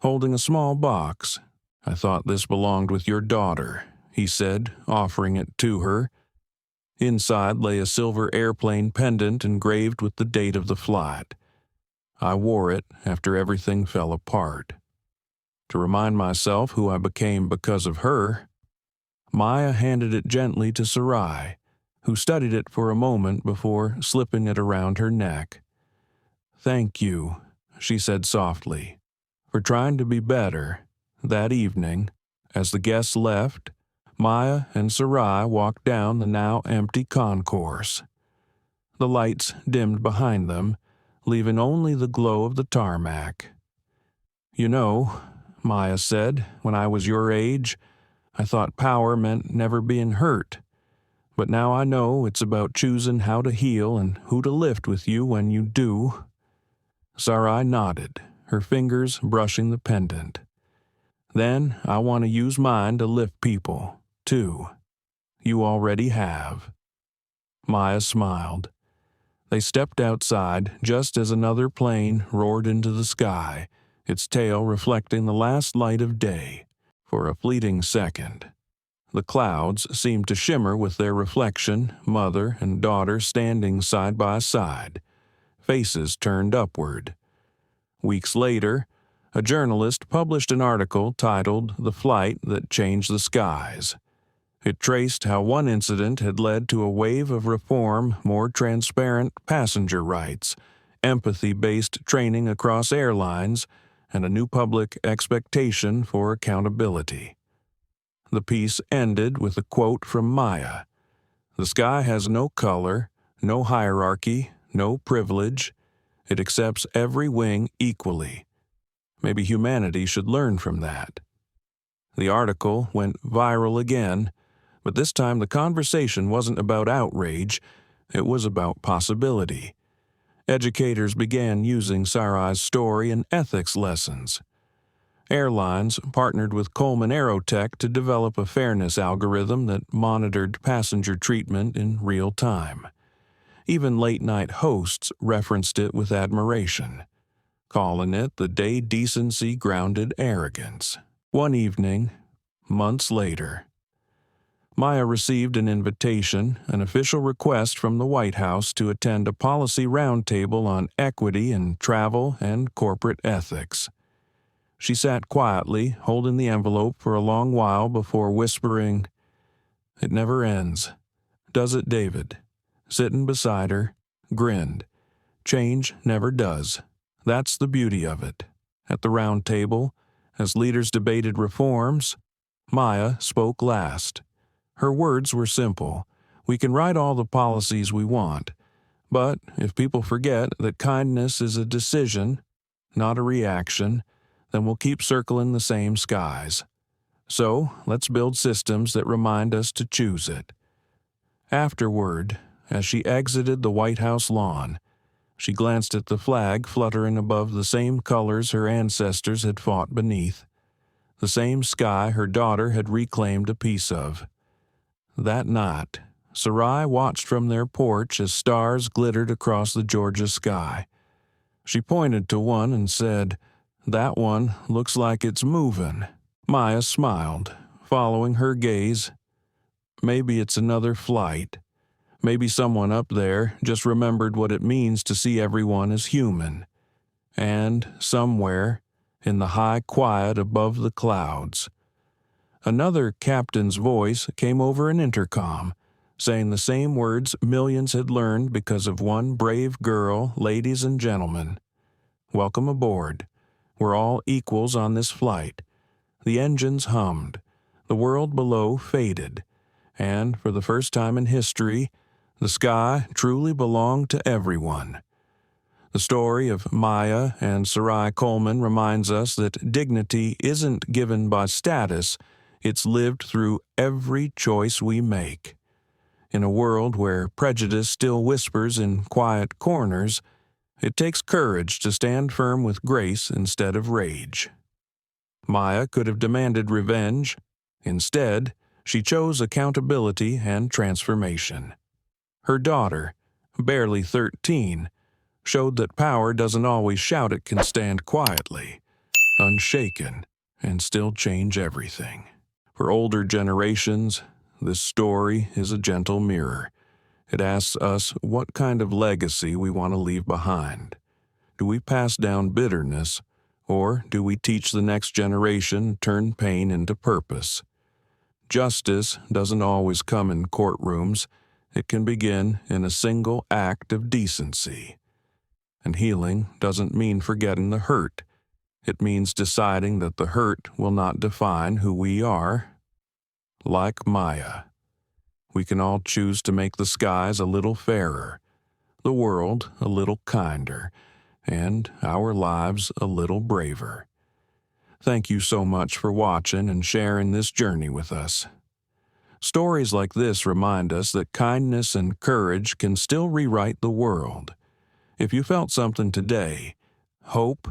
holding a small box. "I thought this belonged with your daughter," he said, offering it to her. Inside lay a silver airplane pendant engraved with the date of the flight. I wore it after everything fell apart. To remind myself who I became because of her. Maya handed it gently to Sarai, who studied it for a moment before slipping it around her neck. "Thank you," she said softly, "for trying to be better." That evening, as the guests left, Maya and Sarai walked down the now empty concourse. The lights dimmed behind them, leaving only the glow of the tarmac. "You know," Maya said, "when I was your age, I thought power meant never being hurt. But now I know it's about choosing how to heal and who to lift with you when you do." Sarai nodded, her fingers brushing the pendant. "Then I want to use mine to lift people, too. You already have." Maya smiled. They stepped outside just as another plane roared into the sky, its tail reflecting the last light of day. For a fleeting second, the clouds seemed to shimmer with their reflection, mother and daughter standing side by side, faces turned upward. Weeks later, a journalist published an article titled "The Flight That Changed the Skies." It traced how one incident had led to a wave of reform, more transparent passenger rights, empathy-based training across airlines, and a new public expectation for accountability. The piece ended with a quote from Maya. "The sky has no color, no hierarchy, no privilege. It accepts every wing equally. Maybe humanity should learn from that." The article went viral again, but this time the conversation wasn't about outrage, it was about possibility. Educators began using Sarai's story in ethics lessons. Airlines partnered with Coleman Aerotech to develop a fairness algorithm that monitored passenger treatment in real time. Even late-night hosts referenced it with admiration, calling it the day decency grounded arrogance. One evening, months later, Maya received an invitation, an official request from the White House to attend a policy roundtable on equity in travel and corporate ethics. She sat quietly, holding the envelope for a long while before whispering, "It never ends." "Does it, David?" Sitting beside her, grinned. "Change never does. That's the beauty of it." At the round table, as leaders debated reforms, Maya spoke last. Her words were simple. "We can write all the policies we want, but if people forget that kindness is a decision, not a reaction, then we'll keep circling the same skies. So let's build systems that remind us to choose it." Afterward, as she exited the White House lawn, she glanced at the flag fluttering above the same colors her ancestors had fought beneath, the same sky her daughter had reclaimed a piece of. That night, Sarai watched from their porch as stars glittered across the Georgia sky. She pointed to one and said, "That one looks like it's moving." Maya smiled, following her gaze. Maybe it's another flight. Maybe someone up there just remembered what it means to see everyone as human. And somewhere, in the high quiet above the clouds, another captain's voice came over an intercom, saying the same words millions had learned because of one brave girl. "Ladies and gentlemen, welcome aboard. We're all equals on this flight." The engines hummed, the world below faded, and for the first time in history, the sky truly belonged to everyone. The story of Maya and Sarai Coleman reminds us that dignity isn't given by status, it's lived through every choice we make. In a world where prejudice still whispers in quiet corners, it takes courage to stand firm with grace instead of rage. Maya could have demanded revenge. Instead, she chose accountability and transformation. Her daughter, barely 13, showed that power doesn't always shout, it can stand quietly, unshaken, and still change everything. For older generations, this story is a gentle mirror. It asks us what kind of legacy we want to leave behind. Do we pass down bitterness, or do we teach the next generation to turn pain into purpose? Justice doesn't always come in courtrooms. It can begin in a single act of decency. And healing doesn't mean forgetting the hurt. It means deciding that the hurt will not define who we are. Like Maya, we can all choose to make the skies a little fairer, the world a little kinder, and our lives a little braver. Thank you so much for watching and sharing this journey with us. Stories like this remind us that kindness and courage can still rewrite the world. If you felt something today, hope,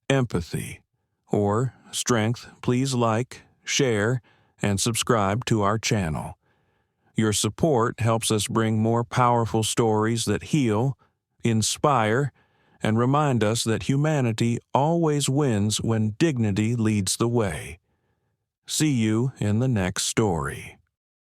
empathy, or strength, please like, share, and subscribe to our channel. Your support helps us bring more powerful stories that heal, inspire, and remind us that humanity always wins when dignity leads the way. See you in the next story.